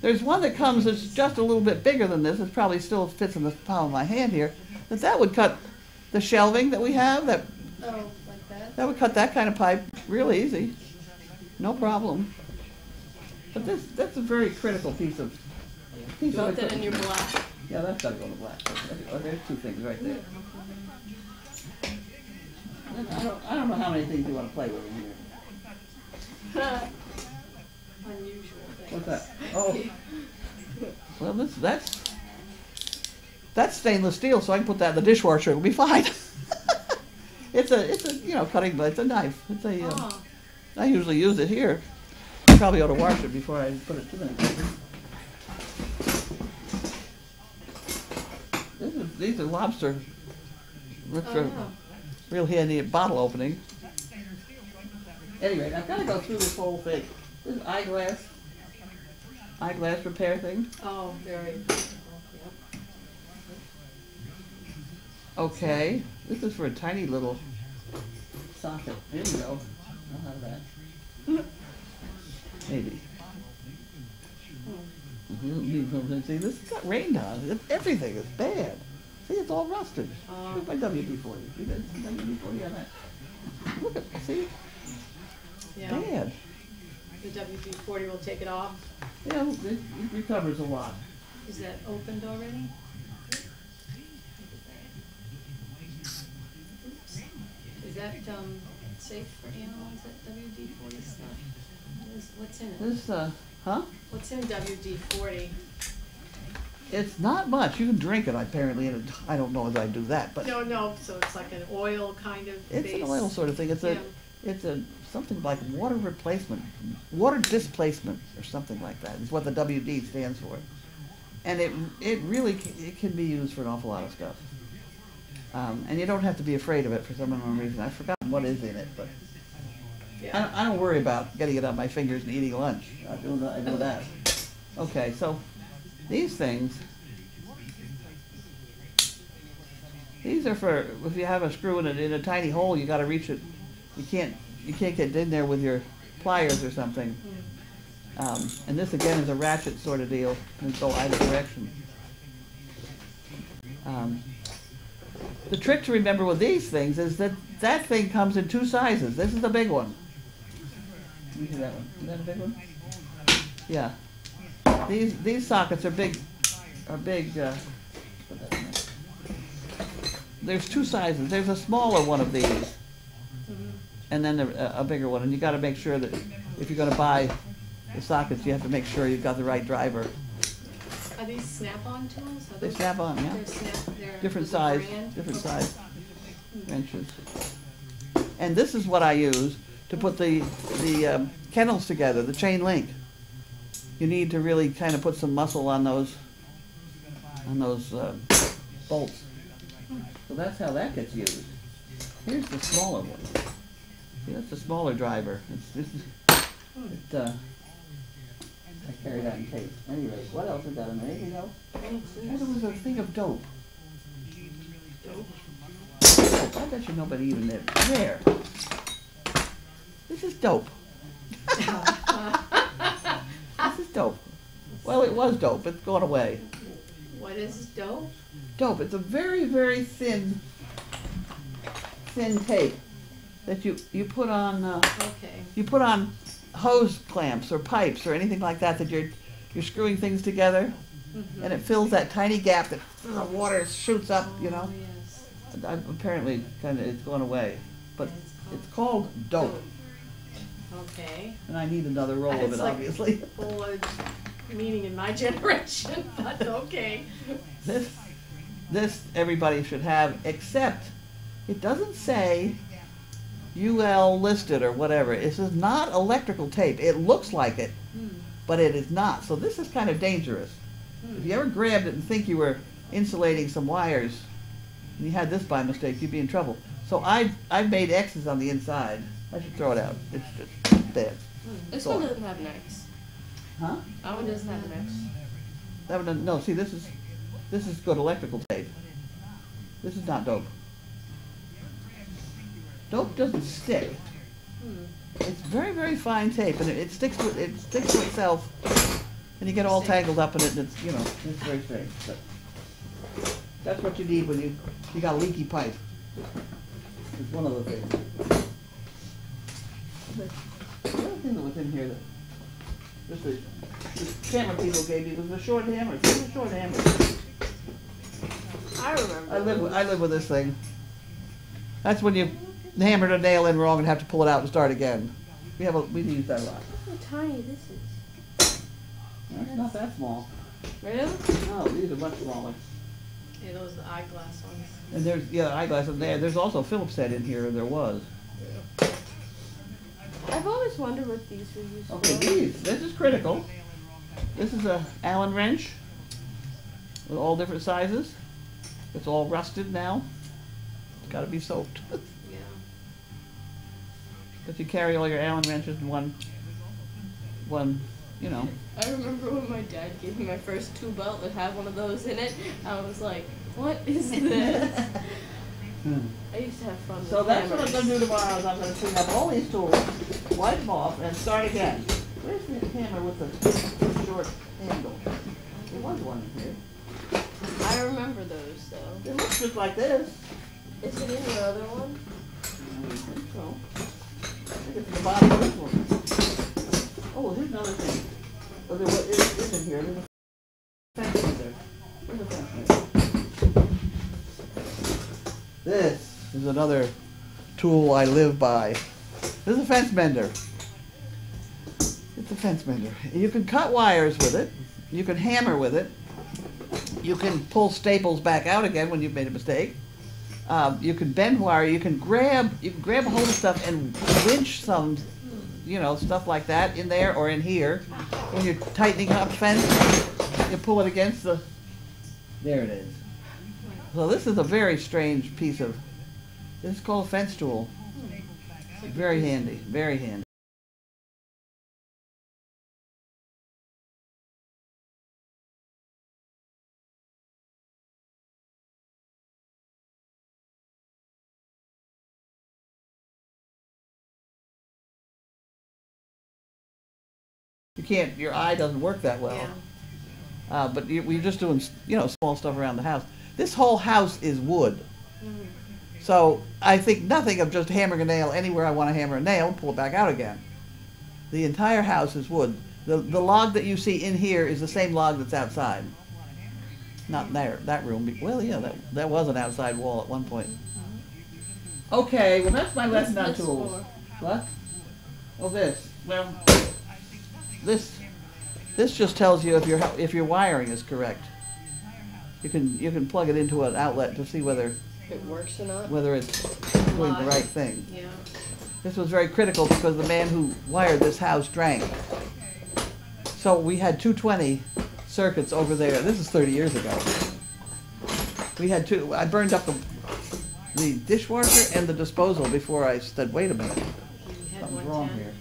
There's one that comes that's just a little bit bigger than this. It probably still fits in the palm of my hand here. That would cut the shelving that we have. That Oh, like that? would cut that kind of pipe real easy, no problem. But that's a very critical piece of You want that in equipment. your black? Yeah, that's got to go to black. Oh, there's two things right there. I don't know how many things you want to play with in here. Unusual things. What's that? Oh. Well, that's stainless steel, so I can put that in the dishwasher. It'll be fine. it's a you know, cutting blade. It's a knife. It's a. Oh, I usually use it here. I probably ought to wash it before I put it to the. These are lobster. Which oh, are no. real handy at bottle opening. Anyway, I've got to go through this whole thing. This is eyeglass repair thing. Oh, very. Yep. Okay, this is for a tiny little socket. There we go. I'll have that. Maybe. See, this got rained on. Everything is bad. See, it's all rusted. Look at my WD-40. See that WD-40 on that? Look at, see? Yeah. Bad. The WD-40 will take it off. Yeah, it recovers a lot. Is that opened already? Is that safe for animals, that WD-40 stuff? What's in it? This, huh? What's in WD-40? It's not much. You can drink it, apparently, and I don't know as I do that, but No, so it's like an oil kind of it's base? an oil sort of thing. It's a something like water replacement, water displacement, or something like that. Is what the WD stands for, and it really it can be used for an awful lot of stuff. And you don't have to be afraid of it for some unknown reason. I've forgotten what is in it, but Yeah. I don't worry about getting it on my fingers and eating lunch. I know that. Okay, so these things, these are for if you have a screw in a tiny hole, you got to reach it. You can't get in there with your pliers or something. And this again is a ratchet sort of deal, and go either direction. The trick to remember with these things is that thing comes in two sizes. This is the big one. Let me see that one. Is that a big one? Yeah. These sockets are big. Put that in there. There's two sizes. There's a smaller one of these, and then a bigger one. And you got to make sure that if you're going to buy the sockets, you have to make sure you've got the right driver. Are these snap-on tools? Are They those- snap on, yeah. They're Different with a size, brand? different Okay. size wrenches. And this is what I use to put the kennels together, the chain link. You need to really kind of put some muscle on those bolts. So that's how that gets used. Here's the smaller one. See, that's the smaller driver. I carry that in case. Anyway, what else is that in there? Anything else? Oh, there was a thing of dope. Dope? I bet you nobody even knew. There. This is dope. This is dope. Well, it was dope. It's gone away. What is dope? Dope. It's a very, very thin tape that you put on. Okay. You put on hose clamps or pipes or anything like that you're screwing things together, and it fills that tiny gap that the water shoots up. You know. Yes. Apparently, kind of, it's gone away, but it's called dope. Okay. And I need another roll of It's it, like obviously. full meaning in my generation, but okay. This everybody should have, except it doesn't say UL listed or whatever. This is not electrical tape. It looks like it, but it is not. So this is kind of dangerous. If you ever grabbed it and think you were insulating some wires, and you had this by mistake, you'd be in trouble. So I've made X's on the inside. I should throw it out. It's just bad. This one doesn't have an X. Huh? That one doesn't have an X. That one, no, see, this is good electrical tape. This is not dope. Dope doesn't stick. It's very, very fine tape, and it sticks to itself, and you get all tangled up in it, and it's, you know, it's very strange. But that's what you need when you got a leaky pipe. It's one of the things. The other thing that was in here that just the camera people gave me was a short hammer. It was a short hammer. I remember. I live with this thing. That's when you hammered a nail in wrong and have to pull it out and start again. We use that a lot. Look how tiny this is. It's not that small. Really? No, these are much smaller. Yeah, those are the eyeglass ones. And there's eyeglasses there. There's also a Phillips head in here, and there was. I've always wondered what these were used for. Okay, this is critical. This is a Allen wrench with all different sizes. It's all rusted now. It's got to be soaked. Yeah. But you carry all your Allen wrenches in one, you know. I remember when my dad gave me my first tool belt that had one of those in it. I was like, what is this? I used to have fun with So that's what I'm hammers. going to do tomorrow. Is I'm going to clean up all these tools, wipe them off, and start again. Where's the hammer with the short handle? There was one in here. I remember those though. It looks just like this. Is it in your other one? I think so. I think it's in the bottom of this one. Oh, here's another thing. Oh, there is in here. There's a fence in there. Where's the fence there? This is another tool I live by. This is a fence mender. It's a fence mender. You can cut wires with it. You can hammer with it. You can pull staples back out again when you've made a mistake. You can bend wire. You can grab a hold of stuff and winch some, you know, stuff like that in there or in here. When you're tightening up fence, you pull it against the. There it is. So this is a very strange piece of. This is called a fence tool. Very handy. Very handy. You can't. Your eye doesn't work that well. Yeah. But we're just doing, you know, small stuff around the house. This whole house is wood. So I think nothing of just hammering a nail anywhere I want to hammer a nail and pull it back out again. The entire house is wood. The log that you see in here is the same log that's outside. Not there, that room. Well, yeah, that was an outside wall at one point. Okay, well that's my lesson on tools. What? Oh, this. Well, this just tells you if your wiring is correct. You can plug it into an outlet to see whether It works or not? whether it's doing the right thing. Yeah. This was very critical because the man who wired this house drank. So we had 220 circuits over there. This is 30 years ago. We had I burned up the dishwasher and the disposal before I said, wait a minute, something's wrong here.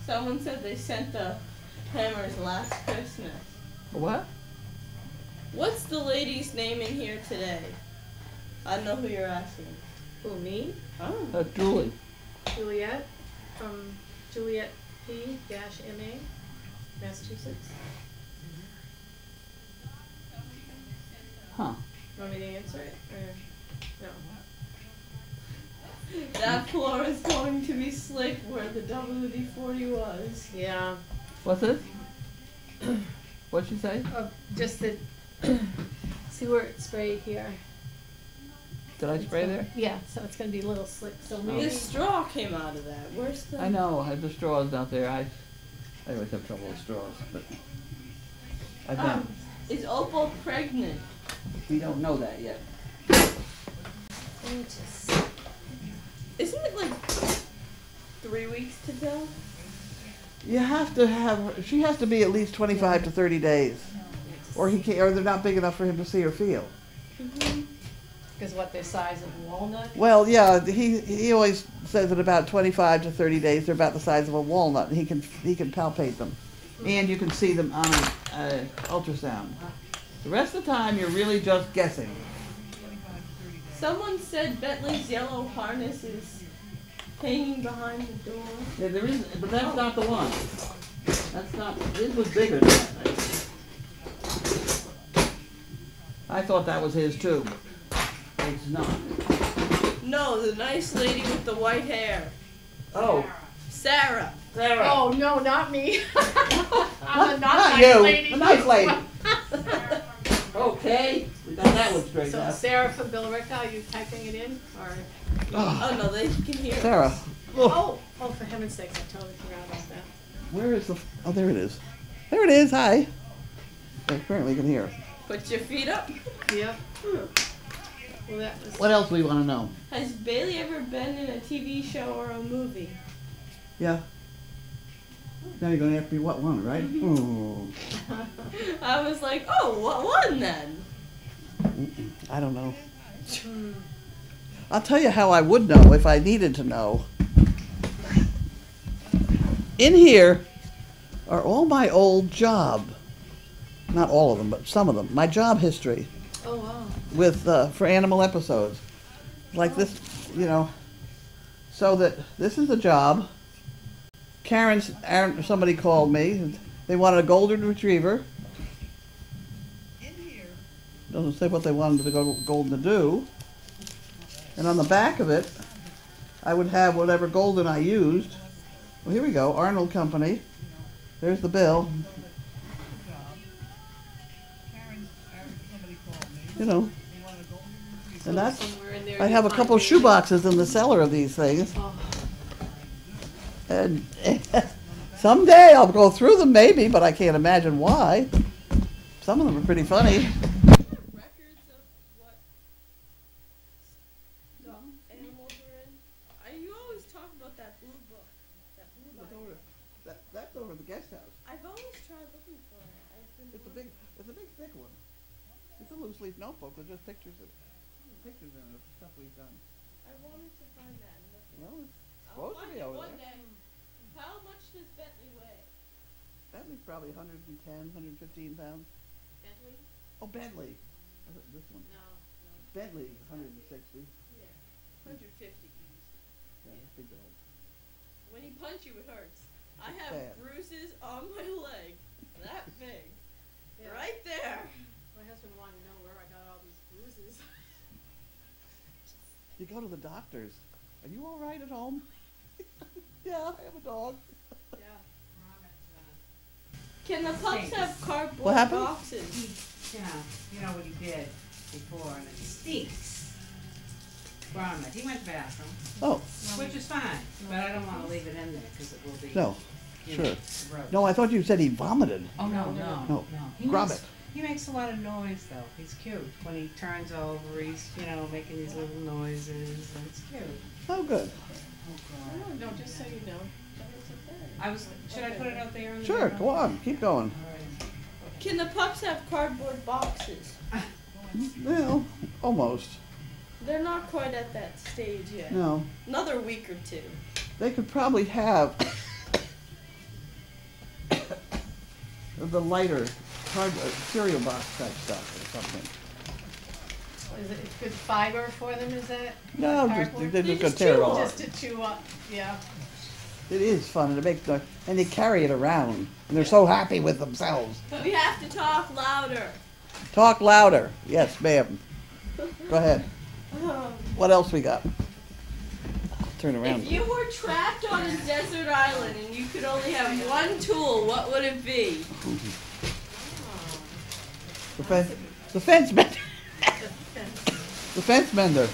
Someone said they sent the hammers last Christmas. What? What's the lady's name in here today? I know who you're asking. Who, me? Oh. Julie. Juliet from Juliet P-MA, Massachusetts. Huh. Want me to answer it? Or no? That floor is going to be slick where the WD-40 was. Yeah. What's this? What'd she say? Just that. See where it's sprayed here? Did I spray there? Yeah, so it's going to be a little slick. So Oh. maybe. The straw came out of that. Where's the... I know, I have the straws out there. I always have trouble with straws, but I've been. Is Opal pregnant? We don't know that yet. Isn't it like 3 weeks to go? You have to have, she has to be at least 25 to 30 days. Or he can't, or they're not big enough for him to see or feel. Because what, the size of walnut? Well, yeah, he always says that about 25 to 30 days they're about the size of a walnut, and he can palpate them, and you can see them on an ultrasound. The rest of the time you're really just guessing. Someone said Bentley's yellow harness is hanging behind the door. Yeah, there is, but that's not the one. That's not. His was bigger than that. I thought that was his too. It's not. No, the nice lady with the white hair. Oh, Sarah. Sarah. Oh, no, not me. I'm a Not nice you. lady. A nice lady. Okay, we got that one straight So out. Sarah from Billerica, are you typing it in? Or Oh no, they can hear us. Sarah. Oh, oh, for heaven's sakes, I totally forgot about that. where is the? Oh, there it is. There it is. Hi. Apparently you can hear. Put your feet up. Yep. Well, that was. What else do we want to know? Has Bailey ever been in a TV show or a movie? Yeah. Now you're going to ask me what one, right? Ooh. I was like, oh, what one then? I don't know. I'll tell you how I would know if I needed to know. In here are all my old job. Not all of them, but some of them. My job history Oh, wow. with for animal episodes. Like this, you know. So that this is a job. Somebody called me. They wanted a golden retriever. Doesn't say what they wanted the golden to do. And on the back of it, I would have whatever golden I used. Well, here we go, Arnold Company. There's the bill. You know. And that's, Somewhere in there I you have a find couple of Bailey. shoe boxes in the cellar of these things. Oh. And someday I'll go through them maybe, but I can't imagine why. Some of them are pretty funny. Records of what animals are in? You always talk about that blue book. That blue book. That's over at the guest house. I've always tried looking for it. It's a big thick one. It's a loose leaf notebook with just pictures in it of stuff we've done. I wanted to find that. Well, it's I'll supposed to find be it over one there. day. How much does Bentley weigh? Bentley's probably 110, 115 pounds. Bentley? Oh, Bentley. This one. No. Bentley, 160. Yeah. 150 easy. Yeah, big dog. When he punch you, it hurts. I have Bad. bruises on my leg. That big. Yeah. Right there. My husband wanted to know where I got all these bruises. You go to the doctors. Are you all right at home? Yeah, I have a dog. Yeah. Can the pups have cardboard What happened? boxes? Yeah, you know what he did before, and it stinks. Gromit, he went to the bathroom, Oh, which is fine, but I don't wanna leave it in there, cause it will be, no, you sure. know, gross. No, I thought you said he vomited. Oh, no, no, No. no. He Gromit. makes- He makes a lot of noise, though. He's cute. When he turns over, he's, you know, making these little noises, and it's cute. Oh, good. Oh, God. No, just so you know. That was okay. I was, should I put it out there on the? Sure, video? go on, keep going. All right. Can the pups have cardboard boxes? Well, almost. They're not quite at that stage yet. No, Another week or two. they could probably have the lighter cereal box type stuff or something. Is it good fiber for them, is that? No, they're just gonna tear it off. Just to chew up, yeah. It is fun, and it makes noise, and they carry it around, and they're so happy with themselves. We have to talk louder. Talk louder. Yes, ma'am. Go ahead. What else we got? Turn around. If you were trapped on a desert island and you could only have one tool, what would it be? The fence mender. The fence mender.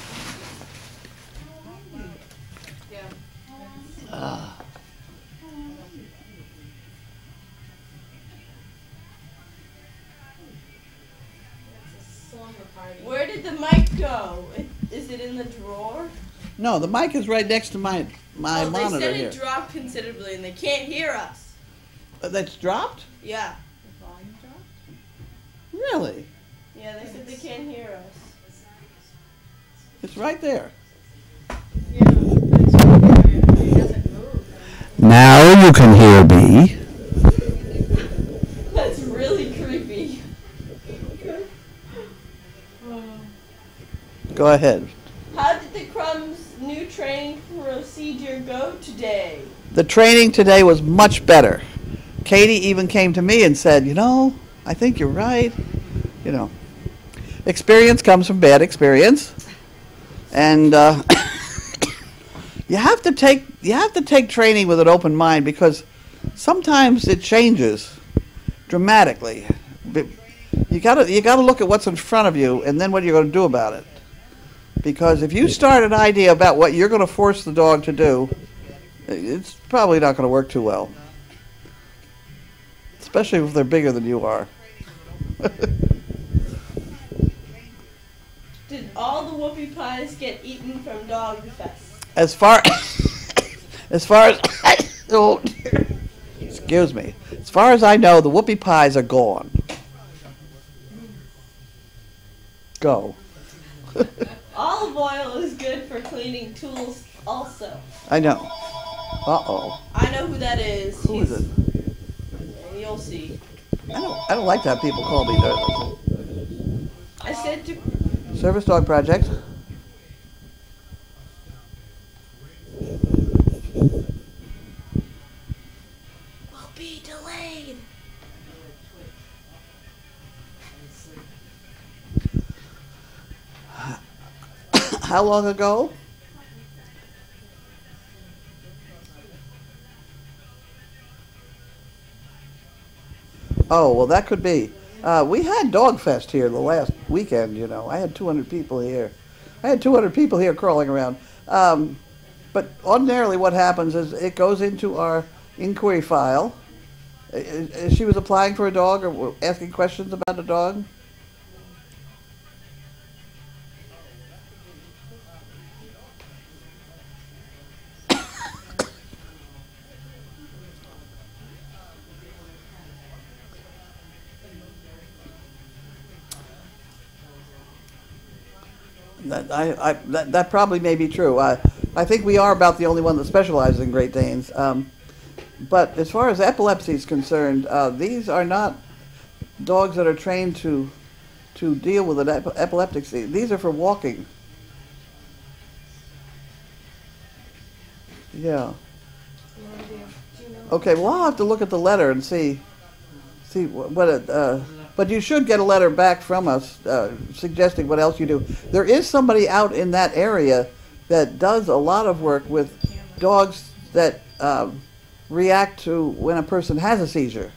Yeah. Ah. Where did the mic go? Is it in the drawer? No, the mic is right next to my They monitor said here. it dropped considerably and they can't hear us. That's dropped? Yeah. The volume dropped? Really? Yeah, they said they can't hear us. It's right there. Yeah, it's right there. It doesn't move. Now you can hear me. That's really creepy. Go ahead. How did the Crumbs' new training procedure go today? The training today was much better. Katie even came to me and said, you know, I think you're right. You know, experience comes from bad experience. And you have to take training with an open mind, because sometimes it changes dramatically. You gotta look at what's in front of you and then what you're going to do about it. Because if you start an idea about what you're going to force the dog to do, it's probably not going to work too well. Especially if they're bigger than you are. Did all the whoopie pies get eaten from Dog Fest? As far as oh dear. Excuse me. As far as I know, the whoopie pies are gone. Go. Olive oil is good for cleaning tools also. I know. Uh-oh. I know who that is. Who is it? You'll see. I don't like to have people call me that. I said to... Service Dog Project. Will be delayed. How long ago? Oh, well, that could be. We had Dog Fest here the last weekend, you know. I had 200 people here. I had 200 people here crawling around. But ordinarily what happens is it goes into our inquiry file. She was applying for a dog or asking questions about a dog. That probably may be true. I think we are about the only one that specializes in Great Danes. But as far as epilepsy is concerned, these are not dogs that are trained to deal with an epileptic seizure. These are for walking. Yeah. Okay, well, I'll have to look at the letter and see what it... but you should get a letter back from us suggesting what else you do. There is somebody out in that area that does a lot of work with dogs that react to when a person has a seizure.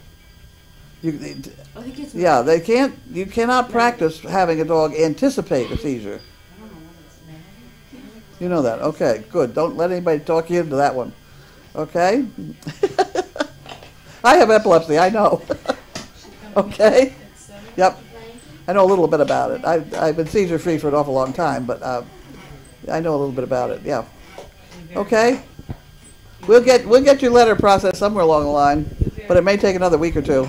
Yeah, they can't. You cannot practice having a dog anticipate a seizure. You know that. Okay, good. Don't let anybody talk you into that one. Okay? I have epilepsy, I know. Okay? Yep. I know a little bit about it. I've been seizure-free for an awful long time, but I know a little bit about it, yeah. Okay? We'll get your letter processed somewhere along the line, but it may take another week or two.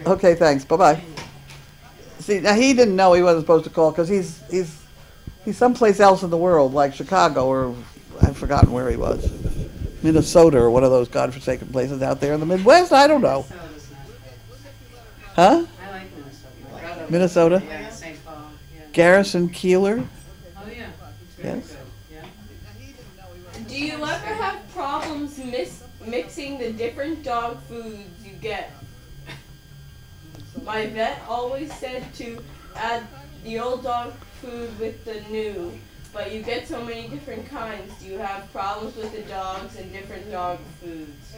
Okay, thanks. Bye-bye. See, now he didn't know he wasn't supposed to call because he's someplace else in the world, like Chicago, or I've forgotten where he was. Minnesota or one of those godforsaken places out there in the Midwest. I don't know. Minnesota's nice. Huh? I like Minnesota. Minnesota? Yeah, St. Paul. Yeah. Garrison Keeler? Oh yeah. It's really Yes. good. Yeah. Do you ever have problems mixing the different dog foods you get? My vet always said to add the old dog food with the new, but you get so many different kinds. Do you have problems with the dogs and different dog foods?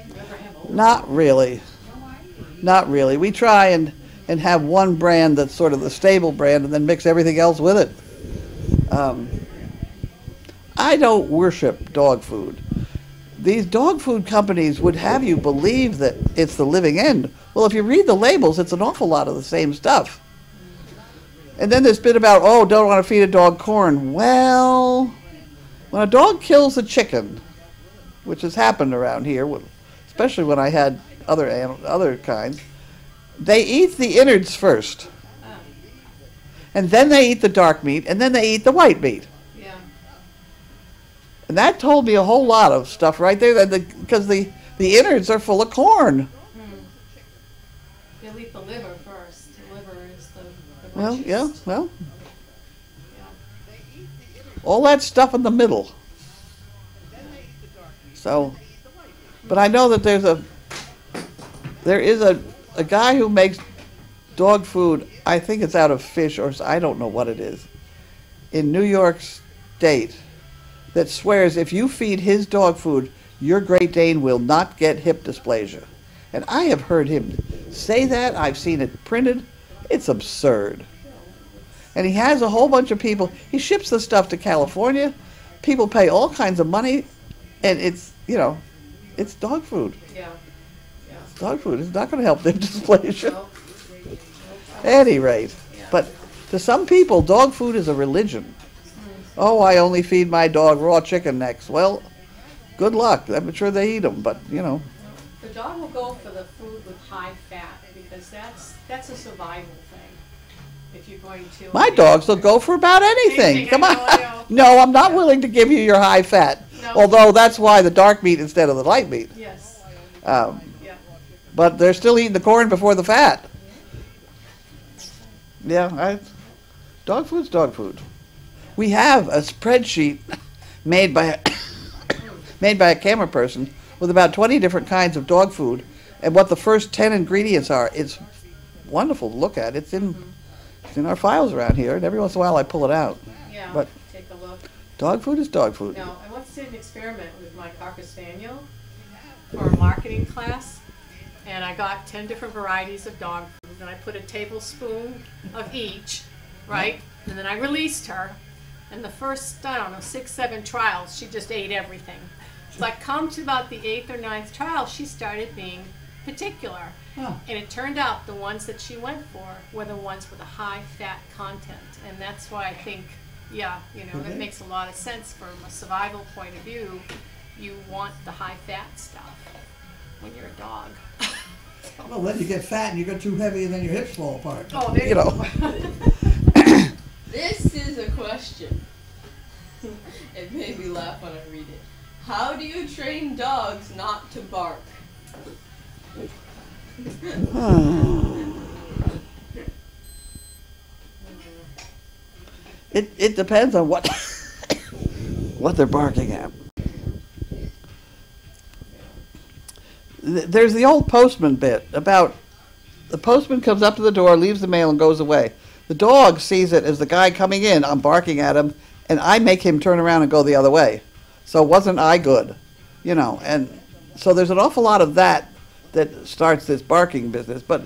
Not really. Not really. We try and have one brand that's sort of the stable brand and then mix everything else with it. I don't worship dog food. These dog food companies would have you believe that it's the living end. Well, if you read the labels, it's an awful lot of the same stuff. And then this bit about, oh, don't want to feed a dog corn. Well, when a dog kills a chicken, which has happened around here, especially when I had other kinds, they eat the innards first. And then they eat the dark meat, and then they eat the white meat. Yeah. And that told me a whole lot of stuff right there, because the innards are full of corn. They'll eat the liver first. The liver is the Well, richest. yeah, well, Yeah. all that stuff in the middle. So, but I know that there is a guy who makes dog food, I think it's out of fish, or I don't know what it is, in New York State, that swears if you feed his dog food, your Great Dane will not get hip dysplasia. And I have heard him say that. I've seen it printed. It's absurd. And he has a whole bunch of people. He ships the stuff to California. People pay all kinds of money, and it's, it's dog food. Yeah. It's dog food. It's not going to help their dysplasia. Nope. At any rate. But to some people, dog food is a religion. Oh, I only feed my dog raw chicken necks. Well, good luck. I'm sure they eat them, but, The dog will go for the food with high fat because that's a survival thing. If you're going to. My dogs will go for about anything. Anything, Come I on. know. No, I'm not willing to give you your high fat. No. Although that's why the dark meat instead of the light meat. Yes. Um, Yeah. but they're still eating the corn before the fat. Yeah, dog food's dog food. We have a spreadsheet made by a camera person with about 20 different kinds of dog food and what the first 10 ingredients are. It's wonderful to look at. It's in our files around here, and every once in a while I pull it out. Yeah. But take a look. dog food is dog food. Now, I once did an experiment with my Cocker Spaniel for a marketing class, and I got 10 different varieties of dog food, and I put a tablespoon of each, right? And then I released her, and the first, 6, 7 trials, she just ate everything. But come to about the 8th or 9th trial, she started being particular. Oh. And it turned out the ones that she went for were the ones with a high fat content. And that's why I think, it makes a lot of sense from a survival point of view. You want the high fat stuff when you're a dog. Well, then you get fat and you get too heavy and then your hips fall apart. Oh, there You know. This is a question. It made me laugh when I read it. How do you train dogs not to bark? It depends on what they're barking at. There's the old postman bit about the postman comes up to the door, leaves the mail, and goes away. The dog sees it as the guy coming in. I'm barking at him, and I make him turn around and go the other way. So wasn't I good? And so there's an awful lot of that starts this barking business. But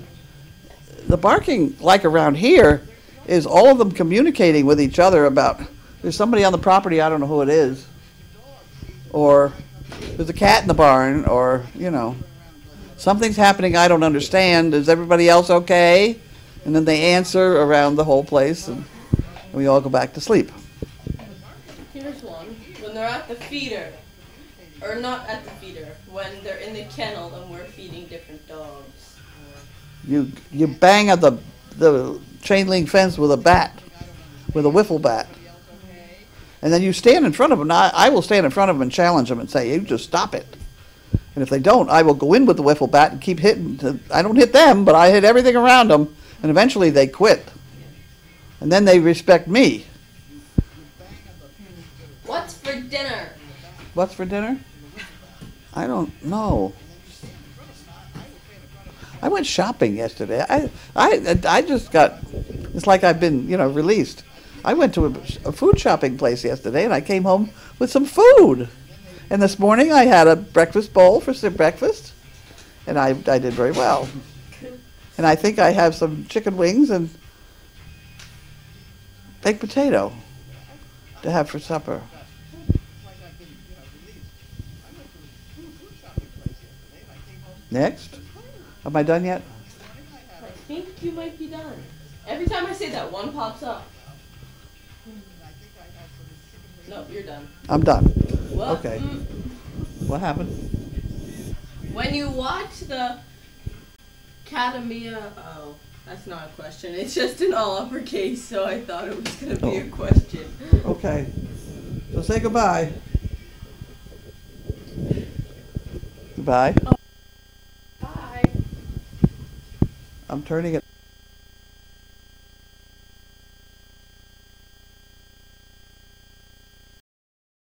the barking, like around here, is all of them communicating with each other about there's somebody on the property, I don't know who it is, or there's a cat in the barn, or, something's happening I don't understand. Is everybody else okay? And then they answer around the whole place, and we all go back to sleep. Here's one. When they're at the feeder, or not at the feeder, when they're in the kennel and we're feeding different dogs. You bang at the chain link fence with a bat, with a wiffle bat. And then you stand in front of them. Now, I will stand in front of them and challenge them and say, you just stop it. And if they don't, I will go in with the wiffle bat and keep hitting. I don't hit them, but I hit everything around them. And eventually they quit. And then they respect me. What's for dinner? What's for dinner? I don't know. I went shopping yesterday. I just got, it's like I've been, released. I went to a food shopping place yesterday and I came home with some food. And this morning I had a breakfast bowl for some breakfast. And I did very well. And I think I have some chicken wings and baked potato to have for supper. Next? Am I done yet? I think you might be done. Every time I say that, one pops up. Nope, you're done. I'm done. What? Okay. What happened? When you watch the Academia, oh, that's not a question. It's just in all uppercase, so I thought it was going to be a question. Okay. So say goodbye. Goodbye. Bye. I'm turning it.